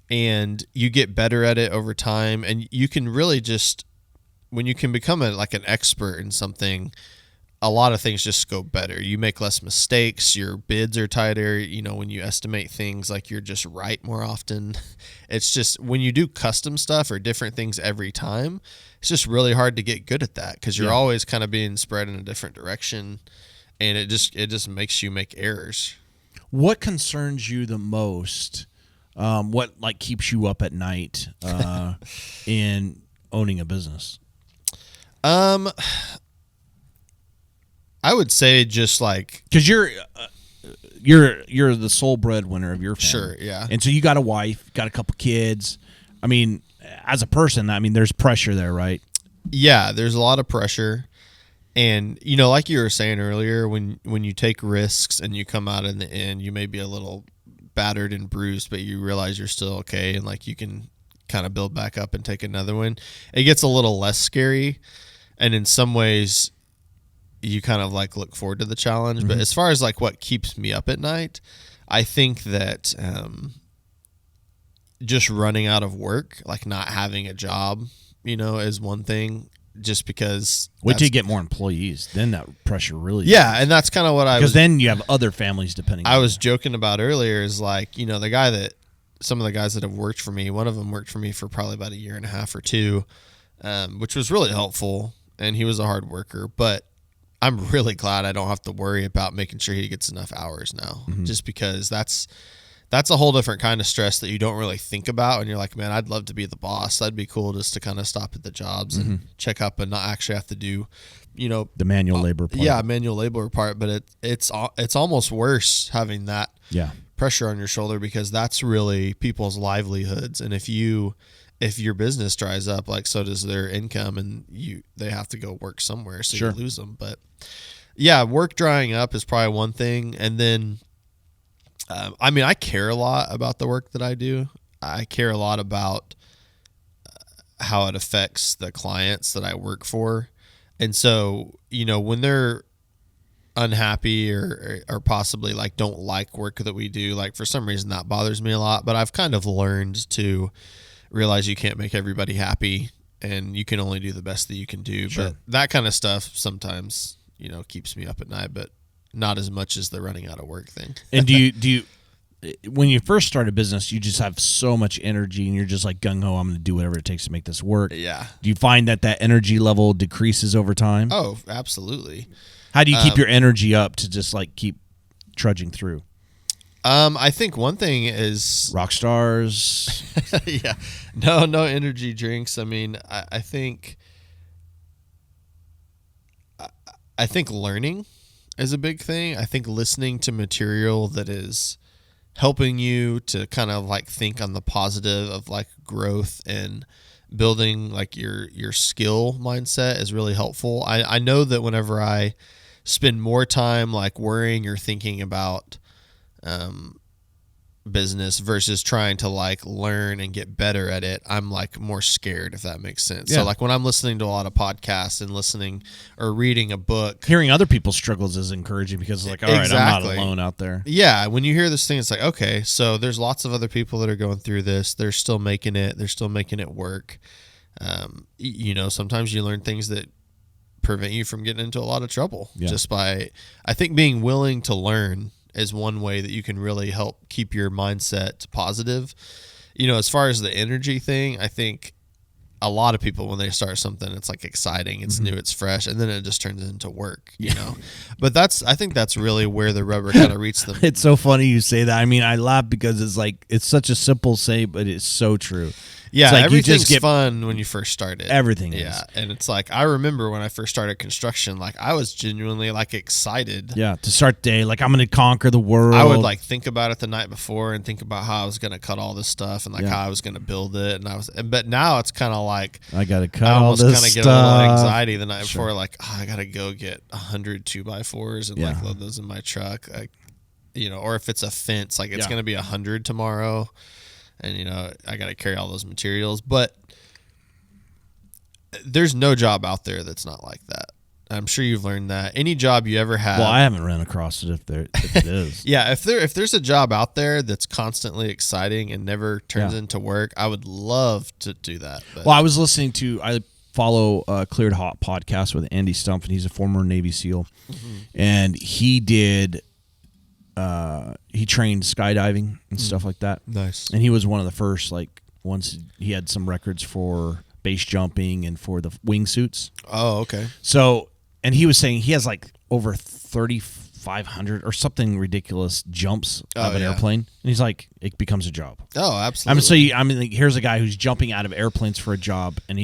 and you get better at it over time. And you can really just, when you can become an expert in something, a lot of things just go better. You make less mistakes. Your bids are tighter. When you estimate things, you're just right more often. It's just when you do custom stuff or different things every time, it's just really hard to get good at that because you're always kind of being spread in a different direction, and it just makes you make errors. What concerns you the most? What keeps you up at night in owning a business? I would say just because you're the sole breadwinner of your family. Sure, yeah. And so you got a wife, got a couple kids. I mean, as a person, there's pressure there, right? Yeah, there's a lot of pressure. And, like you were saying earlier, when you take risks and you come out in the end, you may be a little battered and bruised, but you realize you're still okay and you can kind of build back up and take another one. It gets a little less scary. And in some ways, you kind of look forward to the challenge. Mm-hmm. But as far as what keeps me up at night, I think that just running out of work, not having a job, is one thing. Just because. Wait till you get more employees, then that pressure really. Yeah, and that's kind of what because then you have other families depending. I was joking about earlier is the guy that some of the guys that have worked for me. One of them worked for me for probably about 1.5 years or 2, which was really helpful, and he was a hard worker, but. I'm really glad I don't have to worry about making sure he gets enough hours now, just because that's a whole different kind of stress that you don't really think about. And you're like, man, I'd love to be the boss. That'd be cool just to kind of stop at the jobs and check up and not actually have to do, the manual labor part. Yeah, manual labor part. But it's almost worse having that pressure on your shoulder because that's really people's livelihoods. And if your business dries up, so does their income, and they have to go work somewhere, so you lose them. But yeah, work drying up is probably one thing. And then, I care a lot about the work that I do. I care a lot about how it affects the clients that I work for. And so, when they're unhappy or possibly like don't like work that we do, like for some reason that bothers me a lot, but I've kind of learned to realize you can't make everybody happy and you can only do the best that you can do. Sure. But that kind of stuff sometimes, keeps me up at night, but not as much as the running out of work thing. And do you when you first start a business, you just have so much energy and you're just like gung-ho, I'm going to do whatever it takes to make this work. Yeah. Do you find that energy level decreases over time? Oh, absolutely. How do you keep your energy up to just like keep trudging through? I think one thing is rock stars. Yeah. No energy drinks. I mean, I think learning is a big thing. I think listening to material that is helping you to kind of like think on the positive of like growth and building like your skill mindset is really helpful. I know that whenever I spend more time like worrying or thinking about business versus trying to like learn and get better at it, I'm like more scared, if that makes sense. Yeah. So like when I'm listening to a lot of podcasts and listening or reading a book, hearing other people's struggles is encouraging because it's like, all right, Exactly. I'm not alone out there. Yeah, when you hear this thing, it's like, okay, so there's lots of other people that are going through this. They're still making it. They're still making it work. Sometimes you learn things that prevent you from getting into a lot of trouble just by, I think, being willing to learn is one way that you can really help keep your mindset positive. As far as the energy thing, I think a lot of people, when they start something, it's like exciting, it's new, it's fresh, and then it just turns into work, But I think that's really where the rubber kind of meets them. It's so funny you say that. I mean, I laugh because it's like, it's such a simple say, but it's so true. Yeah, it's like everything's fun when you first started. Everything is. Yeah, and it's like, I remember when I first started construction, like I was genuinely like excited. Yeah, to start the day, like I'm going to conquer the world. I would like think about it the night before and think about how I was going to cut all this stuff and like how I was going to build it. But now it's kind of like, I got to cut I all almost this kind of stuff. get a little anxiety the night before, like, I got to go get 100 2x4s and like load those in my truck. Like, or if it's a fence, like it's going to be 100 tomorrow. And, I got to carry all those materials. But there's no job out there that's not like that. I'm sure you've learned that. Any job you ever have. Well, I haven't run across it if it is. Yeah, if there's a job out there that's constantly exciting and never turns into work, I would love to do that. But. Well, I follow Cleared Hot podcast with Andy Stumpf, and he's a former Navy SEAL. Mm-hmm. And he did... he trained skydiving and stuff like that. Nice. And he was one of the first, like, once he had some records for base jumping and for the wingsuits. Oh, okay. So, and he was saying he has like over 3,500 or something ridiculous jumps of an airplane. And he's like, it becomes a job. Oh, absolutely. Like, here's a guy who's jumping out of airplanes for a job, and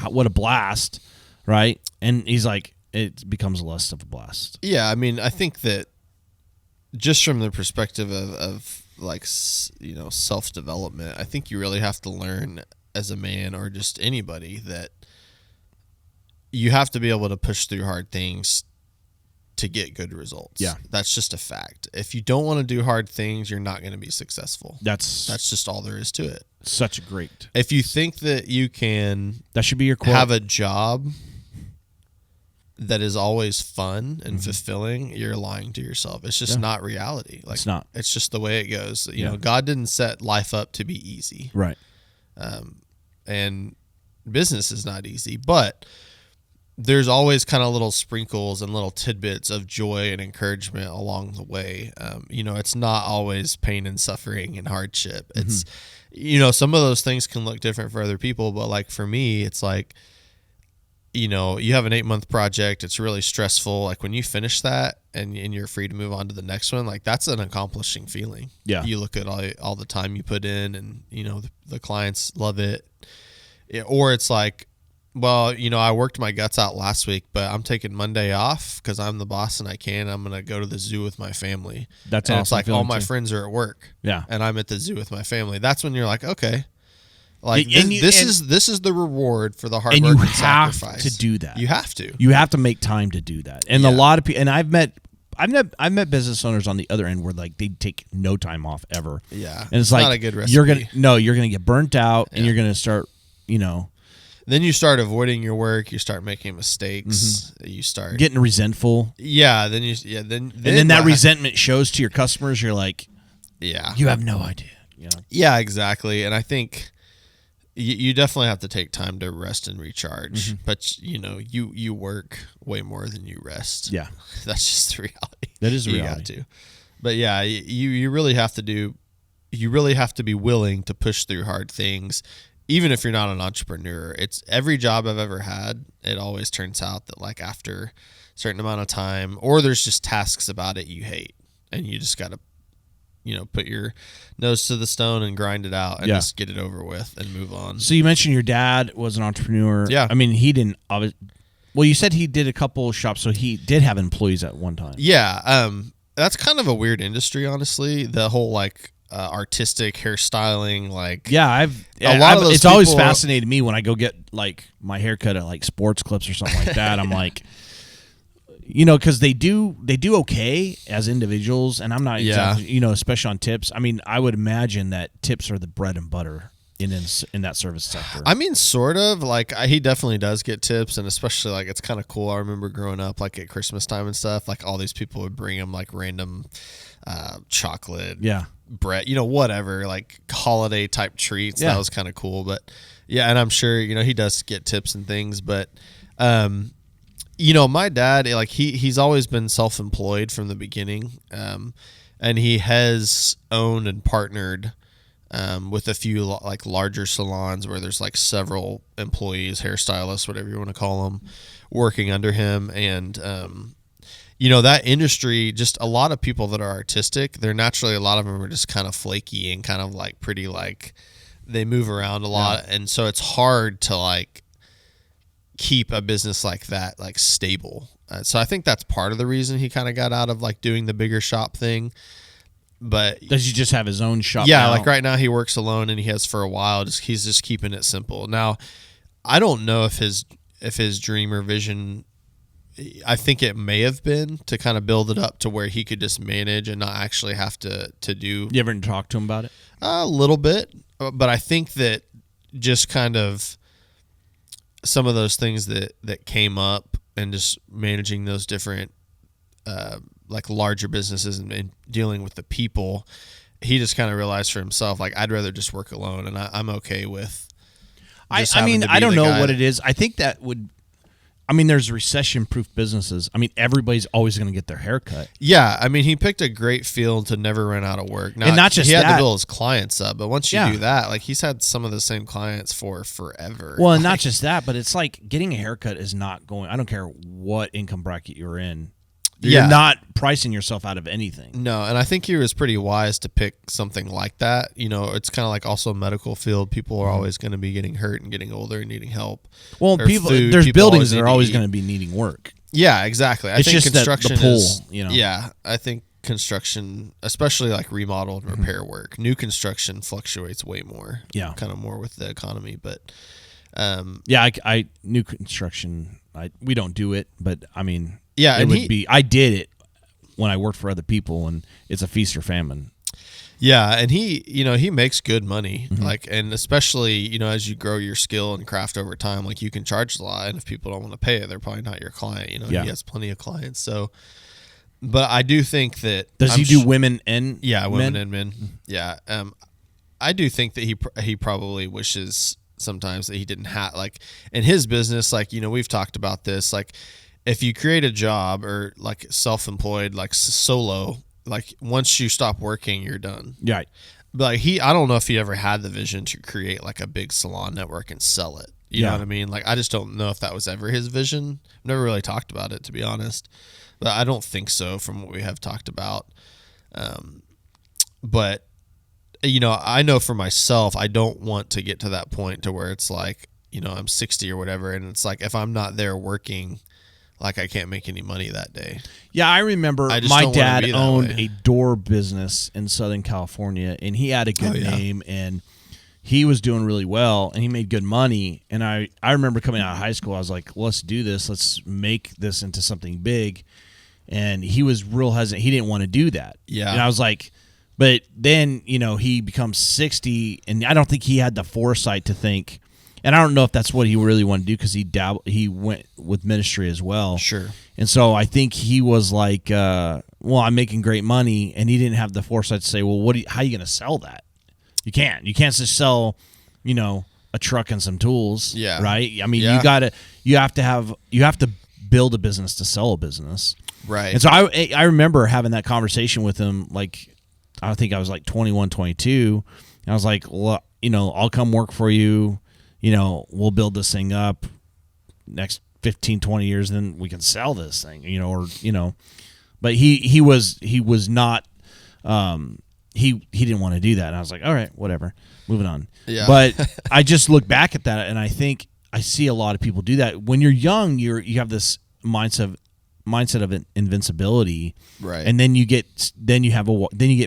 what a blast, right? And he's like, it becomes less of a blast. Yeah, I mean, I think that just from the perspective of like, self-development, I think you really have to learn as a man or just anybody that you have to be able to push through hard things to get good results. Yeah. That's just a fact. If you don't want to do hard things, you're not going to be successful. That's just all there is to it. Such a great. If you think that you can that should be your quote. Have a job that is always fun and fulfilling, you're lying to yourself. It's just not reality. Like, it's not. It's just the way it goes. God didn't set life up to be easy. Right. And business is not easy, but there's always kind of little sprinkles and little tidbits of joy and encouragement along the way. It's not always pain and suffering and hardship. It's, some of those things can look different for other people, but like for me, it's like, you have an 8-month project. It's really stressful. Like when you finish that and you're free to move on to the next one, like that's an accomplishing feeling. Yeah. You look at all the time you put in and, the clients love it. Or it's like, well, I worked my guts out last week, but I'm taking Monday off because I'm the boss and I can. I'm going to go to the zoo with my family. That's and awesome. It's like all my friends are at work. Yeah. And I'm at the zoo with my family. That's when you're like, okay. Like this is the reward for the hard work and sacrifice. And you have to do that. You have to. You have to make time to do that. And a lot of people, and I've met business owners on the other end where like they take no time off ever. Yeah. And it's like not a good recipe. you're gonna get burnt out and you're gonna start Then you start avoiding your work. You start making mistakes. You start getting resentful. Yeah. And then that resentment shows to your customers. You're like, yeah, you have no idea. Yeah, exactly. And I think you definitely have to take time to rest and recharge. But you work way more than you rest. Yeah, that's just the reality. That is the reality. You got to. But yeah, you really have to do. You really have to be willing to push through hard things. Even if you're not an entrepreneur, it's every job I've ever had, it always turns out that like after a certain amount of time, or there's just tasks about it you hate, and you just got to, put your nose to the stone and grind it out and just get it over with and move on. So you mentioned your dad was an entrepreneur. Yeah. I mean, he didn't, well, you said he did a couple shops, so he did have employees at one time. Yeah. That's kind of a weird industry, honestly. The whole like, artistic hairstyling, like it's always fascinated me when I go get like my haircut at like Sports Clips or something like that. I'm like, because they do okay as individuals, and I'm not exactly, especially on tips. I mean, I would imagine that tips are the bread and butter in that service sector. I mean, sort of like he definitely does get tips, and especially like it's kind of cool. I remember growing up, like at Christmas time and stuff, like all these people would bring him like random chocolate, bread, whatever, like holiday type treats. That was kind of cool. But yeah, and I'm sure he does get tips and things. But my dad, like he's always been self-employed from the beginning, and he has owned and partnered with a few like larger salons where there's like several employees, hairstylists, whatever you want to call them, working under him. And that industry, just a lot of people that are artistic, they're naturally, a lot of them are just kind of flaky and kind of like pretty, like they move around a lot. And so it's hard to like keep a business like that, like stable. So I think that's part of the reason he kind of got out of like doing the bigger shop thing. But does he just have his own shop? Yeah. now? Like right now he works alone, and he has for a while. He's just keeping it simple. Now, I don't know if his dream or vision, I think it may have been to kind of build it up to where he could just manage and not actually have to do. You ever talk to him about it? A little bit, but I think that just kind of some of those things that came up and just managing those different like larger businesses and dealing with the people, he just kind of realized for himself, like, I'd rather just work alone, and I'm okay with. I mean, I don't know what it is. I think that would. I mean, there's recession-proof businesses. I mean, everybody's always going to get their hair cut. Yeah, I mean, he picked a great field to never run out of work. Now, and not just he had that, to build his clients up, but once you do that, like he's had some of the same clients for forever. Well, and not just that, but it's like getting a haircut is not going. I don't care what income bracket you're in. You're not pricing yourself out of anything. No, and I think he was pretty wise to pick something like that. It's kind of like also a medical field. People are always going to be getting hurt and getting older and needing help. Well, there's buildings that are always going to be needing work. Yeah, exactly. I think just construction the pull, is, Yeah, I think construction, especially like remodel and repair work, new construction fluctuates way more. Yeah, kind of more with the economy, but I new construction. We don't do it, but I mean. Yeah, it would be. I did it when I worked for other people, and it's a feast or famine. Yeah, and he makes good money, like, and especially as you grow your skill and craft over time, like you can charge a lot, and if people don't want to pay it, they're probably not your client. He has plenty of clients. So, but I do think that he do women and women and men. Yeah, I do think that he probably wishes sometimes that he didn't have, like, in his business, like we've talked about this, like. If you create a job or like self-employed, like solo, like once you stop working, you're done. Right. But like I don't know if he ever had the vision to create like a big salon network and sell it. You know what I mean? Like, I just don't know if that was ever his vision. I've never really talked about it, to be honest, but I don't think so from what we have talked about. But I know for myself, I don't want to get to that point to where it's like, I'm 60 or whatever. And it's like, if I'm not there working, like I can't make any money that day. Yeah, I remember my dad owned a door business in Southern California, and he had a good name, and he was doing really well, and he made good money. And I remember coming out of high school, I was like, let's do this. Let's make this into something big. And he was real hesitant. He didn't want to do that. Yeah. And I was like, but then, he becomes 60, and I don't think he had the foresight to think, And I don't know if that's what he really wanted to do because he went with ministry as well. Sure. And so I think he was like, well, I'm making great money, and he didn't have the foresight to say, well, how are you going to sell that? You can't just sell, a truck and some tools. Yeah. Right. I mean, you have to build a business to sell a business. Right. And so I remember having that conversation with him. Like, I think I was like 21, 22. And I was like, well, I'll come work for you. We'll build this thing up next 15, 20 years, and then we can sell this thing, but he was not, he didn't want to do that. And I was like, all right, whatever, moving on. Yeah. But I just look back at that, and I think I see a lot of people do that. When you're young, you have this mindset of invincibility. Right. And then you get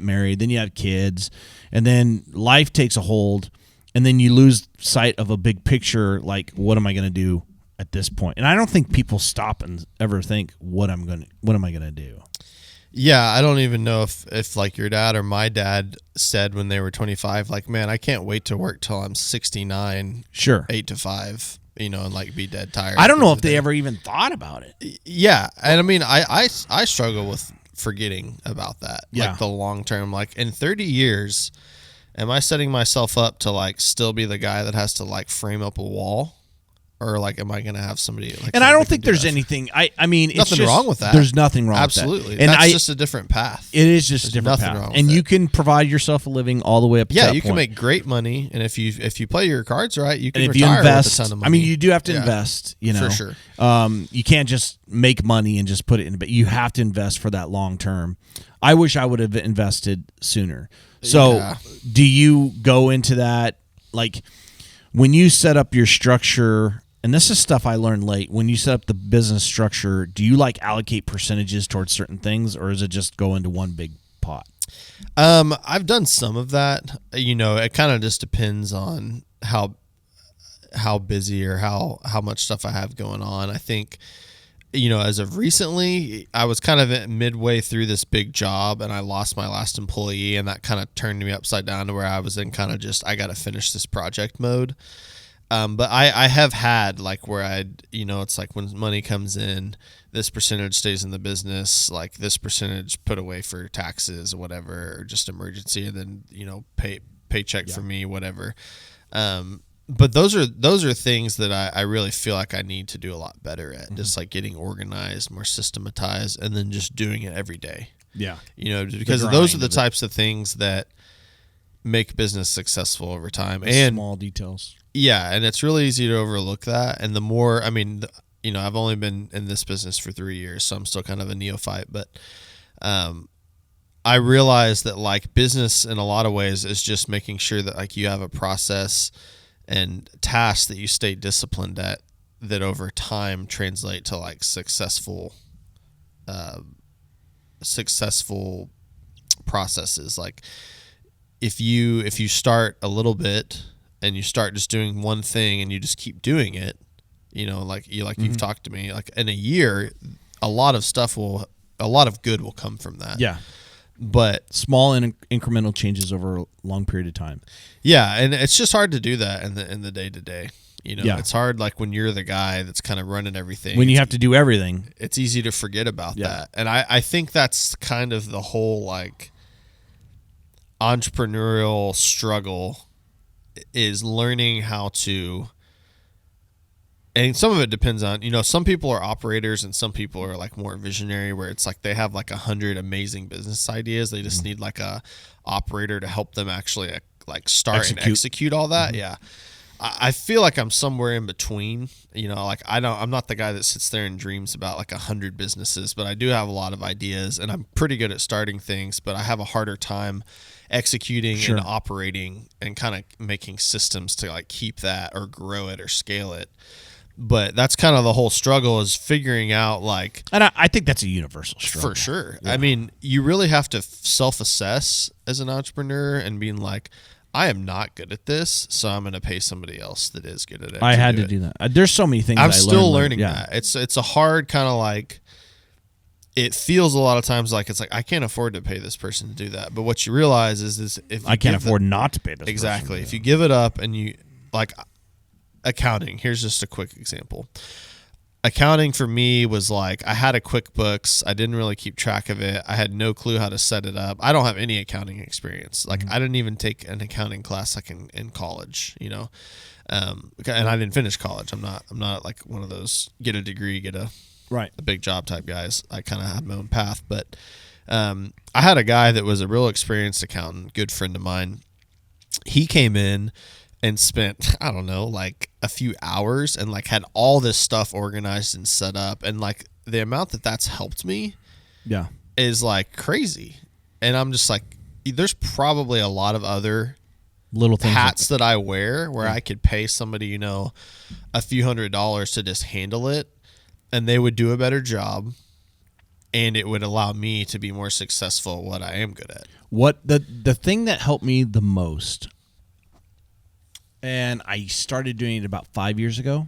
married, then you have kids, and then life takes a hold. And then you lose sight of a big picture, like, what am I going to do at this point? And I don't think people stop and ever think, what am I going to do? Yeah, I don't even know if like your dad or my dad said when they were 25, like, man, I can't wait to work till I'm 69. Sure. 8 to 5, and like be dead tired. I don't know if they ever even thought about it. Yeah. And I mean, I struggle with forgetting about that. Yeah. Like the long term, like in 30 years, am I setting myself up to like still be the guy that has to like frame up a wall, or like am I going to have somebody? Like, and I don't think there's anything. I mean, it's nothing just, wrong with that. There's nothing wrong Absolutely. with that. Absolutely, that's just a different path. It is just There's a different nothing path, wrong with and it. you can provide yourself a living all the way up. To that you point. can make great money, and if you play your cards right, you can and if retire you invest, with a ton of money. I mean, you do have to invest. for sure. You can't just make money and just put it in, but you have to invest for that long term. I wish I would have invested sooner. So, do you go into that, like, when you set up your structure, and this is stuff I learned late, when you set up the business structure, do you like allocate percentages towards certain things, or is it just go into one big pot? I've done some of that. It kind of just depends on how busy or how much stuff I have going on. I think, as of recently, I was kind of midway through this big job, and I lost my last employee, and that kind of turned me upside down to where I was in kind of just, I got to finish this project mode. But I have had like where it's like when money comes in, this percentage stays in the business, like this percentage put away for taxes or whatever, or just emergency, and then, paycheck for me, whatever. But those are things that I really feel like I need to do a lot better at, just like getting organized, more systematized, and then just doing it every day. Yeah. Because those are the types of things that make business successful over time. And small details. Yeah, and it's really easy to overlook that. And the more, I mean, I've only been in this business for 3 years, so I'm still kind of a neophyte, but I realize that like business in a lot of ways is just making sure that like you have a process and tasks that you stay disciplined at that over time translate to like successful processes. Like if you start a little bit and you start just doing one thing and you just keep doing it, you've talked to me, like in a year, a lot of good will come from that. Yeah. But small and incremental changes over a long period of time. Yeah, and it's just hard to do that in the day to day. It's hard like when you're the guy that's kind of running everything. When you have to do everything, it's easy to forget about that. And I think that's kind of the whole like entrepreneurial struggle, is learning how to. And some of it depends on, some people are operators and some people are like more visionary, where it's like they have like 100 amazing business ideas. They just need like a operator to help them actually like start and execute all that. Yeah. I feel like I'm somewhere in between, like I'm not the guy that sits there and dreams about like 100 businesses, but I do have a lot of ideas and I'm pretty good at starting things, but I have a harder time executing and operating and kind of making systems to like keep that or grow it or scale it. But that's kind of the whole struggle, is figuring out like, and I think that's a universal struggle for sure. Yeah. I mean, you really have to self-assess as an entrepreneur and being like, I am not good at this, so I'm going to pay somebody else that is good at it. I had to do that. There's so many things I'm still learning that. It's a hard kind of like, it feels a lot of times like it's like I can't afford to pay this person to do that. But what you realize is if you I can't afford not to pay this exactly. person. If you give it up and you like, accounting. Here's just a quick example. Accounting for me was like, I had a QuickBooks. I didn't really keep track of it. I had no clue how to set it up. I don't have any accounting experience. Like I didn't even take an accounting class like in college, you know. And I didn't finish college. I'm not like one of those get a degree, get a big job type guys. I kind of had my own path, but I had a guy that was a real experienced accountant, good friend of mine. He came in and spent, I don't know, like a few hours and like had all this stuff organized and set up. And like the amount that's helped me is like crazy. And I'm just like, there's probably a lot of other little things hats that I wear where I could pay somebody, you know, a few $100s to just handle it and they would do a better job and it would allow me to be more successful at what I am good at. What the thing that helped me the most, and I started doing it about 5 years ago,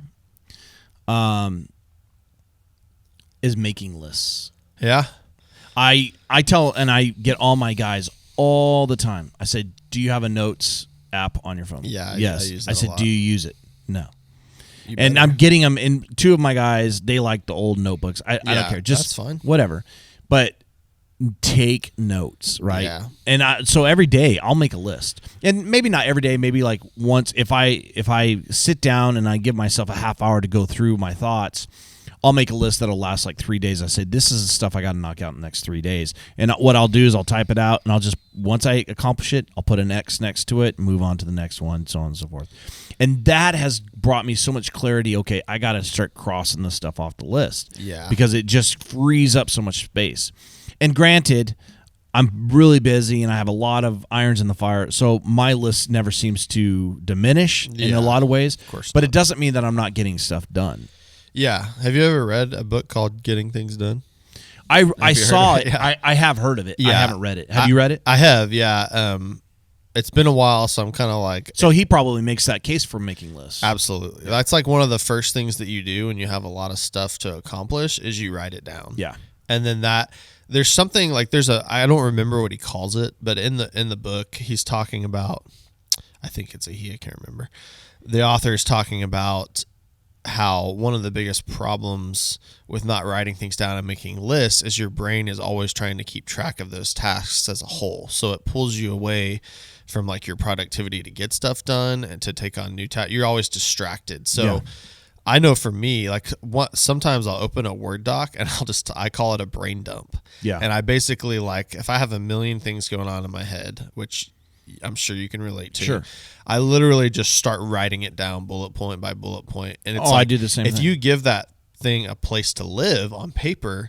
is making lists. Yeah. I tell, and I get all my guys all the time. I said, do you have a notes app on your phone? Yeah. Yes. I use that I said, a lot. do you use it? No. And I'm getting them in. Two of my guys, they like the old notebooks. I don't care. Just that's fine. Whatever. But take notes, right? Yeah. And so every day I'll make a list. And maybe not every day, maybe like once if I sit down and I give myself a half hour to go through my thoughts, I'll make a list that'll last like 3 days. I say, this is the stuff I got to knock out in the next 3 days. And what I'll do is I'll type it out and I'll just, once I accomplish it, I'll put an X next to it and move on to the next one, so on and so forth. And that has brought me so much clarity. Okay, I got to start crossing this stuff off the list. Yeah. Because it just frees up so much space. And granted, I'm really busy and I have a lot of irons in the fire, so my list never seems to diminish in a lot of ways. Of course but not. it doesn't mean that I'm not getting stuff done. Yeah. Have you ever read a book called Getting Things Done? I saw it. Yeah. I have heard of it. Yeah. I haven't read it. Have you read it? I have, yeah. It's been a while, so I'm kind of like... So he probably makes that case for making lists. Absolutely. That's like one of the first things that you do when you have a lot of stuff to accomplish is you write it down. Yeah. And then there's something like I don't remember what he calls it, but in the book he's talking about, I think it's I can't remember. The author is talking about how one of the biggest problems with not writing things down and making lists is your brain is always trying to keep track of those tasks as a whole. So it pulls you away from like your productivity to get stuff done and to take on new tasks. You're always distracted. So I know for me, like sometimes I'll open a Word doc and I call it a brain dump. Yeah. And I basically like, if I have a million things going on in my head, which I'm sure you can relate to. Sure. I literally just start writing it down bullet point by bullet point. And it's I do the same if thing. you give that thing a place to live on paper,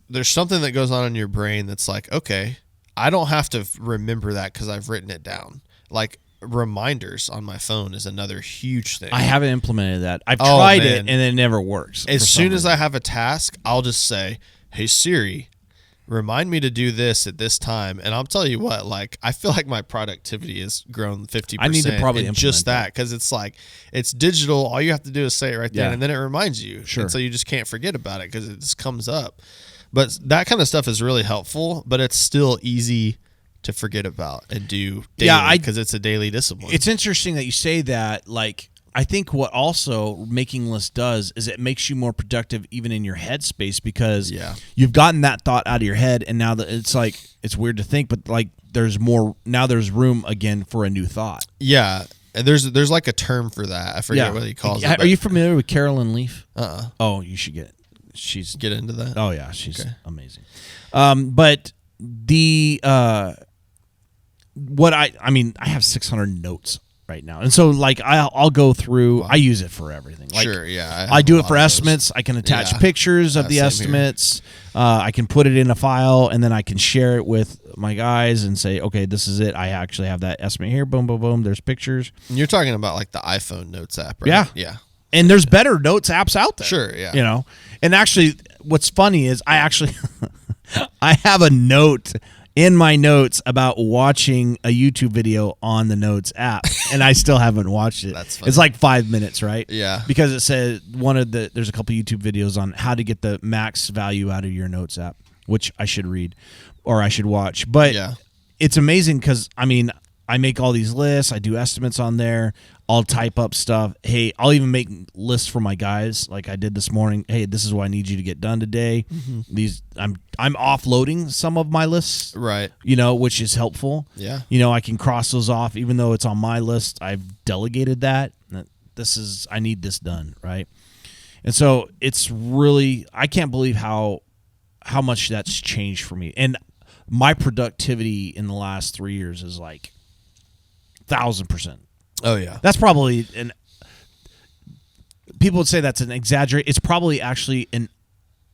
there's something that goes on in your brain that's like, okay, I don't have to remember that because I've written it down. Like reminders on my phone is another huge thing. I haven't implemented that. I've tried it man. and it never works. As soon as I have a task, I'll just say, hey Siri, remind me to do this at this time. And I'll tell you what, like, I feel like my productivity has grown 50%. I need to probably in implement just that because it's like, it's digital. All you have to do is say it right there, and then it reminds you. Sure. And so you just can't forget about it because it just comes up. But that kind of stuff is really helpful, but it's still easy to forget about and do daily because it's a daily discipline. It's interesting that you say that. Like, I think what also making lists does is it makes you more productive even in your headspace because you've gotten that thought out of your head, and now that it's like, it's weird to think, but like there's room again for a new thought. Yeah. And there's like a term for that. I forget what he calls it. Are you familiar with Carolyn Leaf? Oh, you should get it. She's get into that. Oh yeah, she's amazing. But the I have 600 notes right now, and so like I'll go through. Wow. I use it for everything. Like, sure, yeah. I do it for estimates. I can attach pictures of the estimates. I can put it in a file, and then I can share it with my guys and say, okay, this is it. I actually have that estimate here. Boom, boom, boom. There's pictures. And you're talking about like the iPhone Notes app, right? Yeah, yeah. And there's better notes apps out there. Sure, yeah. You know, and actually, what's funny is I have a note in my notes about watching a YouTube video on the Notes app, and I still haven't watched it. That's funny. It's like 5 minutes, right? Yeah. Because it says there's a couple YouTube videos on how to get the max value out of your Notes app, which I should read or I should watch. But it's amazing because, I mean, I make all these lists. I do estimates on there. I'll type up stuff. Hey, I'll even make lists for my guys, like I did this morning. Hey, this is what I need you to get done today. I'm offloading some of my lists, Right. which is helpful. Yeah. I can cross those off, even though it's on my list. I've delegated that. I need this done, right? And so it's really, I can't believe how much that's changed for me. And my productivity in the last 3 years is like 1,000%. Oh yeah. That's probably people would say that's an exaggerate. It's probably actually an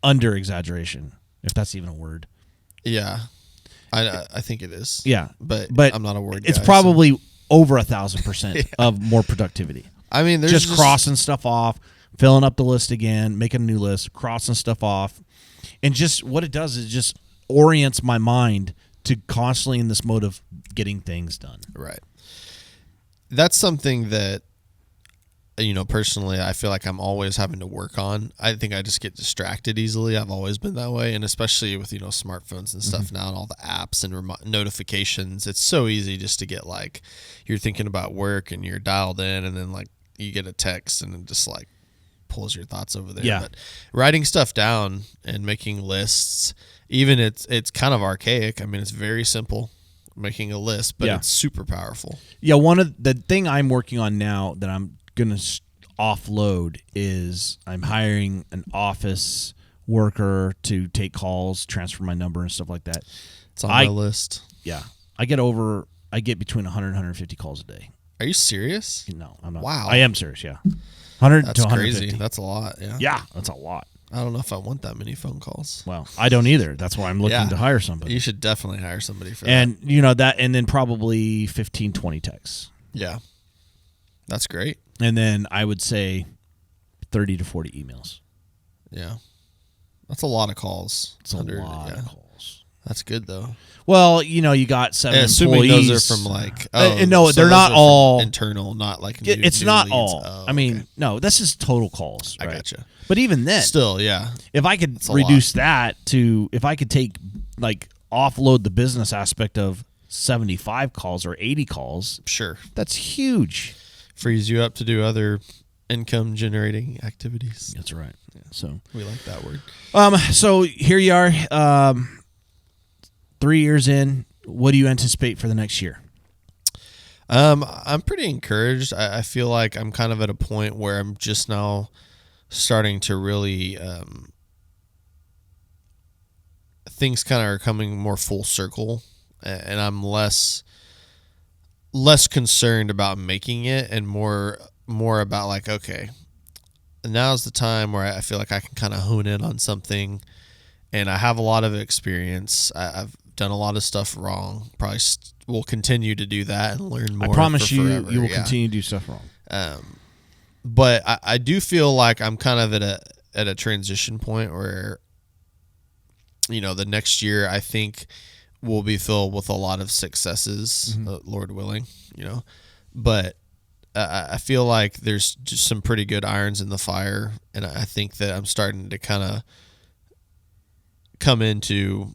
under exaggeration, if that's even a word. Yeah. I think it is. Yeah. But I'm not a word guy. It's probably over 1,000% of more productivity. I mean, there's just crossing stuff off, filling up the list again, making a new list, crossing stuff off. And just what it does is just orients my mind to constantly in this mode of getting things done. Right. That's something that, personally, I feel like I'm always having to work on. I think I just get distracted easily. I've always been that way. And especially with, smartphones and stuff now and all the apps and notifications, it's so easy just to get like, you're thinking about work and you're dialed in and then like you get a text and it just like pulls your thoughts over there. Yeah. But writing stuff down and making lists, even it's kind of archaic. I mean, it's very simple. Making a list, but it's super powerful. Yeah, one of the thing I'm working on now that I'm going to offload is I'm hiring an office worker to take calls, transfer my number and stuff like that. It's on my list. Yeah. I get between 100 and 150 calls a day. Are you serious? No, I'm not. Wow. I am serious, yeah. 100 That's to 150. crazy. That's a lot, yeah. Yeah, that's a lot. I don't know if I want that many phone calls. Well, I don't either. That's why I'm looking to hire somebody. You should definitely hire somebody for that. And, and then probably 15, 20 texts. Yeah. That's great. And then I would say 30 to 40 emails. Yeah. That's a lot of calls. It's a lot of calls. That's good, though. Well, you got 7 assuming employees. those are from like, no, so they're not all internal, not like it's new not leads. all. Oh, I mean, no, this is total calls. Right? I gotcha. But even then, still, yeah. If I could reduce that to, if I could take like offload the business aspect of 75 calls or 80 calls, sure, that's huge. Frees you up to do other income generating activities. That's right. Yeah. So we like that word. So here you are, 3 years in. What do you anticipate for the next year? I'm pretty encouraged. I feel like I'm kind of at a point where I'm just now starting to really things kind of are coming more full circle, and I'm less concerned about making it and more about like, okay, now's the time where I feel like I can kind of hone in on something, and I have a lot of experience. I've done a lot of stuff wrong. Probably will continue to do that and learn more. I promise you, forever. you will continue to do stuff wrong. But I do feel like I'm kind of at a transition point where, the next year I think will be filled with a lot of successes, Lord willing, But I feel like there's just some pretty good irons in the fire, and I think that I'm starting to kind of come into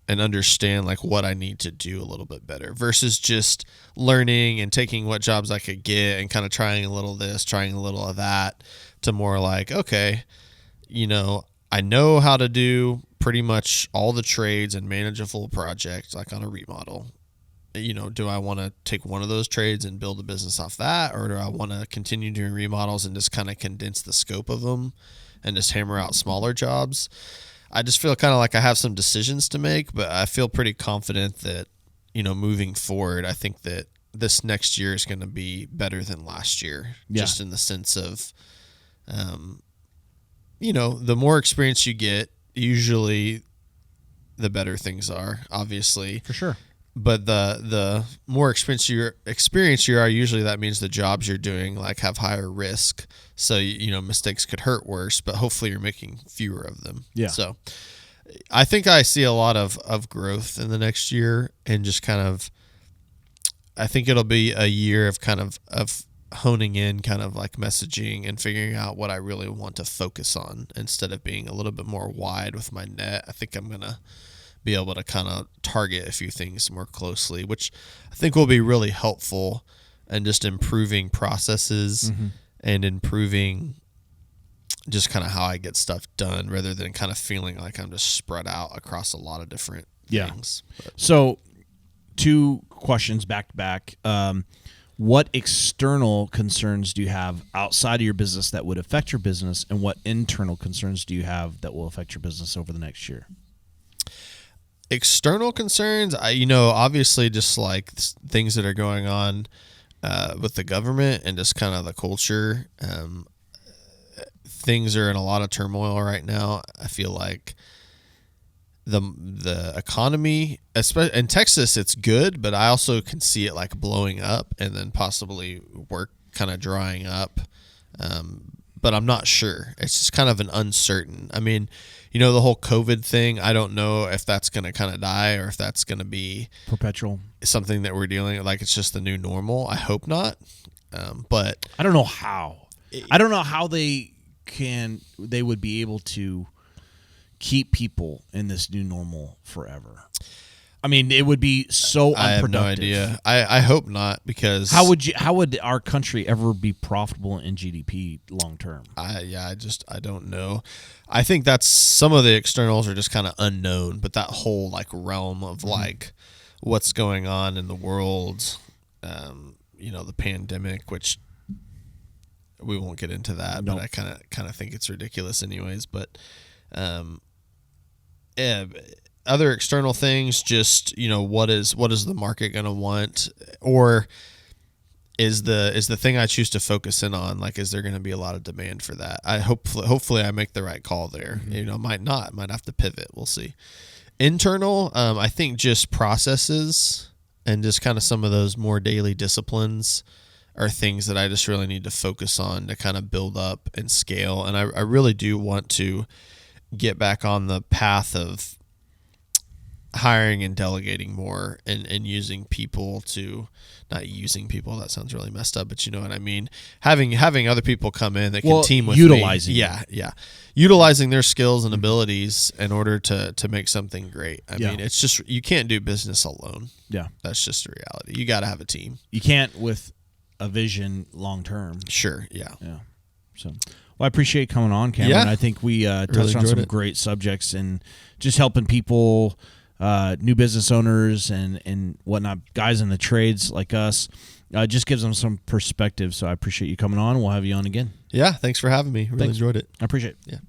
and understand like what I need to do a little bit better versus just learning and taking what jobs I could get and kind of trying a little of this, trying a little of that, to more like, okay, I know how to do pretty much all the trades and manage a full project like on a remodel. Do I want to take one of those trades and build a business off that, or do I want to continue doing remodels and just kind of condense the scope of them and just hammer out smaller jobs? I just feel kind of like I have some decisions to make, but I feel pretty confident that, moving forward, I think that this next year is going to be better than last year, just in the sense of, the more experience you get, usually the better things are, obviously. For sure. But the more experienced you are, usually that means the jobs you're doing like have higher risk. So mistakes could hurt worse, but hopefully you're making fewer of them. Yeah. So I think I see a lot of growth in the next year, and just kind of, I think it'll be a year of kind of honing in kind of like messaging and figuring out what I really want to focus on instead of being a little bit more wide with my net. I think I'm gonna be able to kind of target a few things more closely, which I think will be really helpful in just improving processes and improving just kind of how I get stuff done, rather than kind of feeling like I'm just spread out across a lot of different things. But. So 2 questions back to back. What external concerns do you have outside of your business that would affect your business, and what internal concerns do you have that will affect your business over the next year? External concerns, obviously just like things that are going on with the government and just kind of the culture. Things are in a lot of turmoil right now. I feel like the economy, especially in Texas, it's good, but I also can see it like blowing up and then possibly work kind of drying up. But I'm not sure. It's just kind of an uncertain. I mean, the whole COVID thing, I don't know if that's going to kind of die or if that's going to be perpetual, something that we're dealing with. Like, it's just the new normal. I hope not. But I don't know how. I don't know how they would be able to keep people in this new normal forever. I mean, it would be so unproductive. I have no idea. I hope not, because how would our country ever be profitable in GDP long term? I don't know. I think that's some of the externals are just kind of unknown, but that whole like realm of like what's going on in the world, the pandemic, which we won't get into that, but I kind of think it's ridiculous anyways. But other external things, just what is the market going to want, or is the thing I choose to focus in on, like, is there going to be a lot of demand for that? Hopefully I make the right call there. Might not, might have to pivot. We'll see. Internal, I think just processes and just kind of some of those more daily disciplines are things that I just really need to focus on to kind of build up and scale. And I really do want to get back on the path of hiring and delegating more and using people to, not using people, that sounds really messed up, but you know what I mean? Having other people come in that can team with utilizing me. Yeah. Utilizing their skills and abilities in order to make something great. I mean, it's just, you can't do business alone. Yeah. That's just a reality. You got to have a team. You can't with a vision long term. Sure. Yeah. So, well, I appreciate coming on, Camrann. Yeah. I think we touched Really on some it. great subjects and just helping people, new business owners and whatnot, guys in the trades like us. Just gives them some perspective. So I appreciate you coming on. We'll have you on again. Yeah. Thanks for having me. Really Thanks. enjoyed it. I appreciate it. Yeah.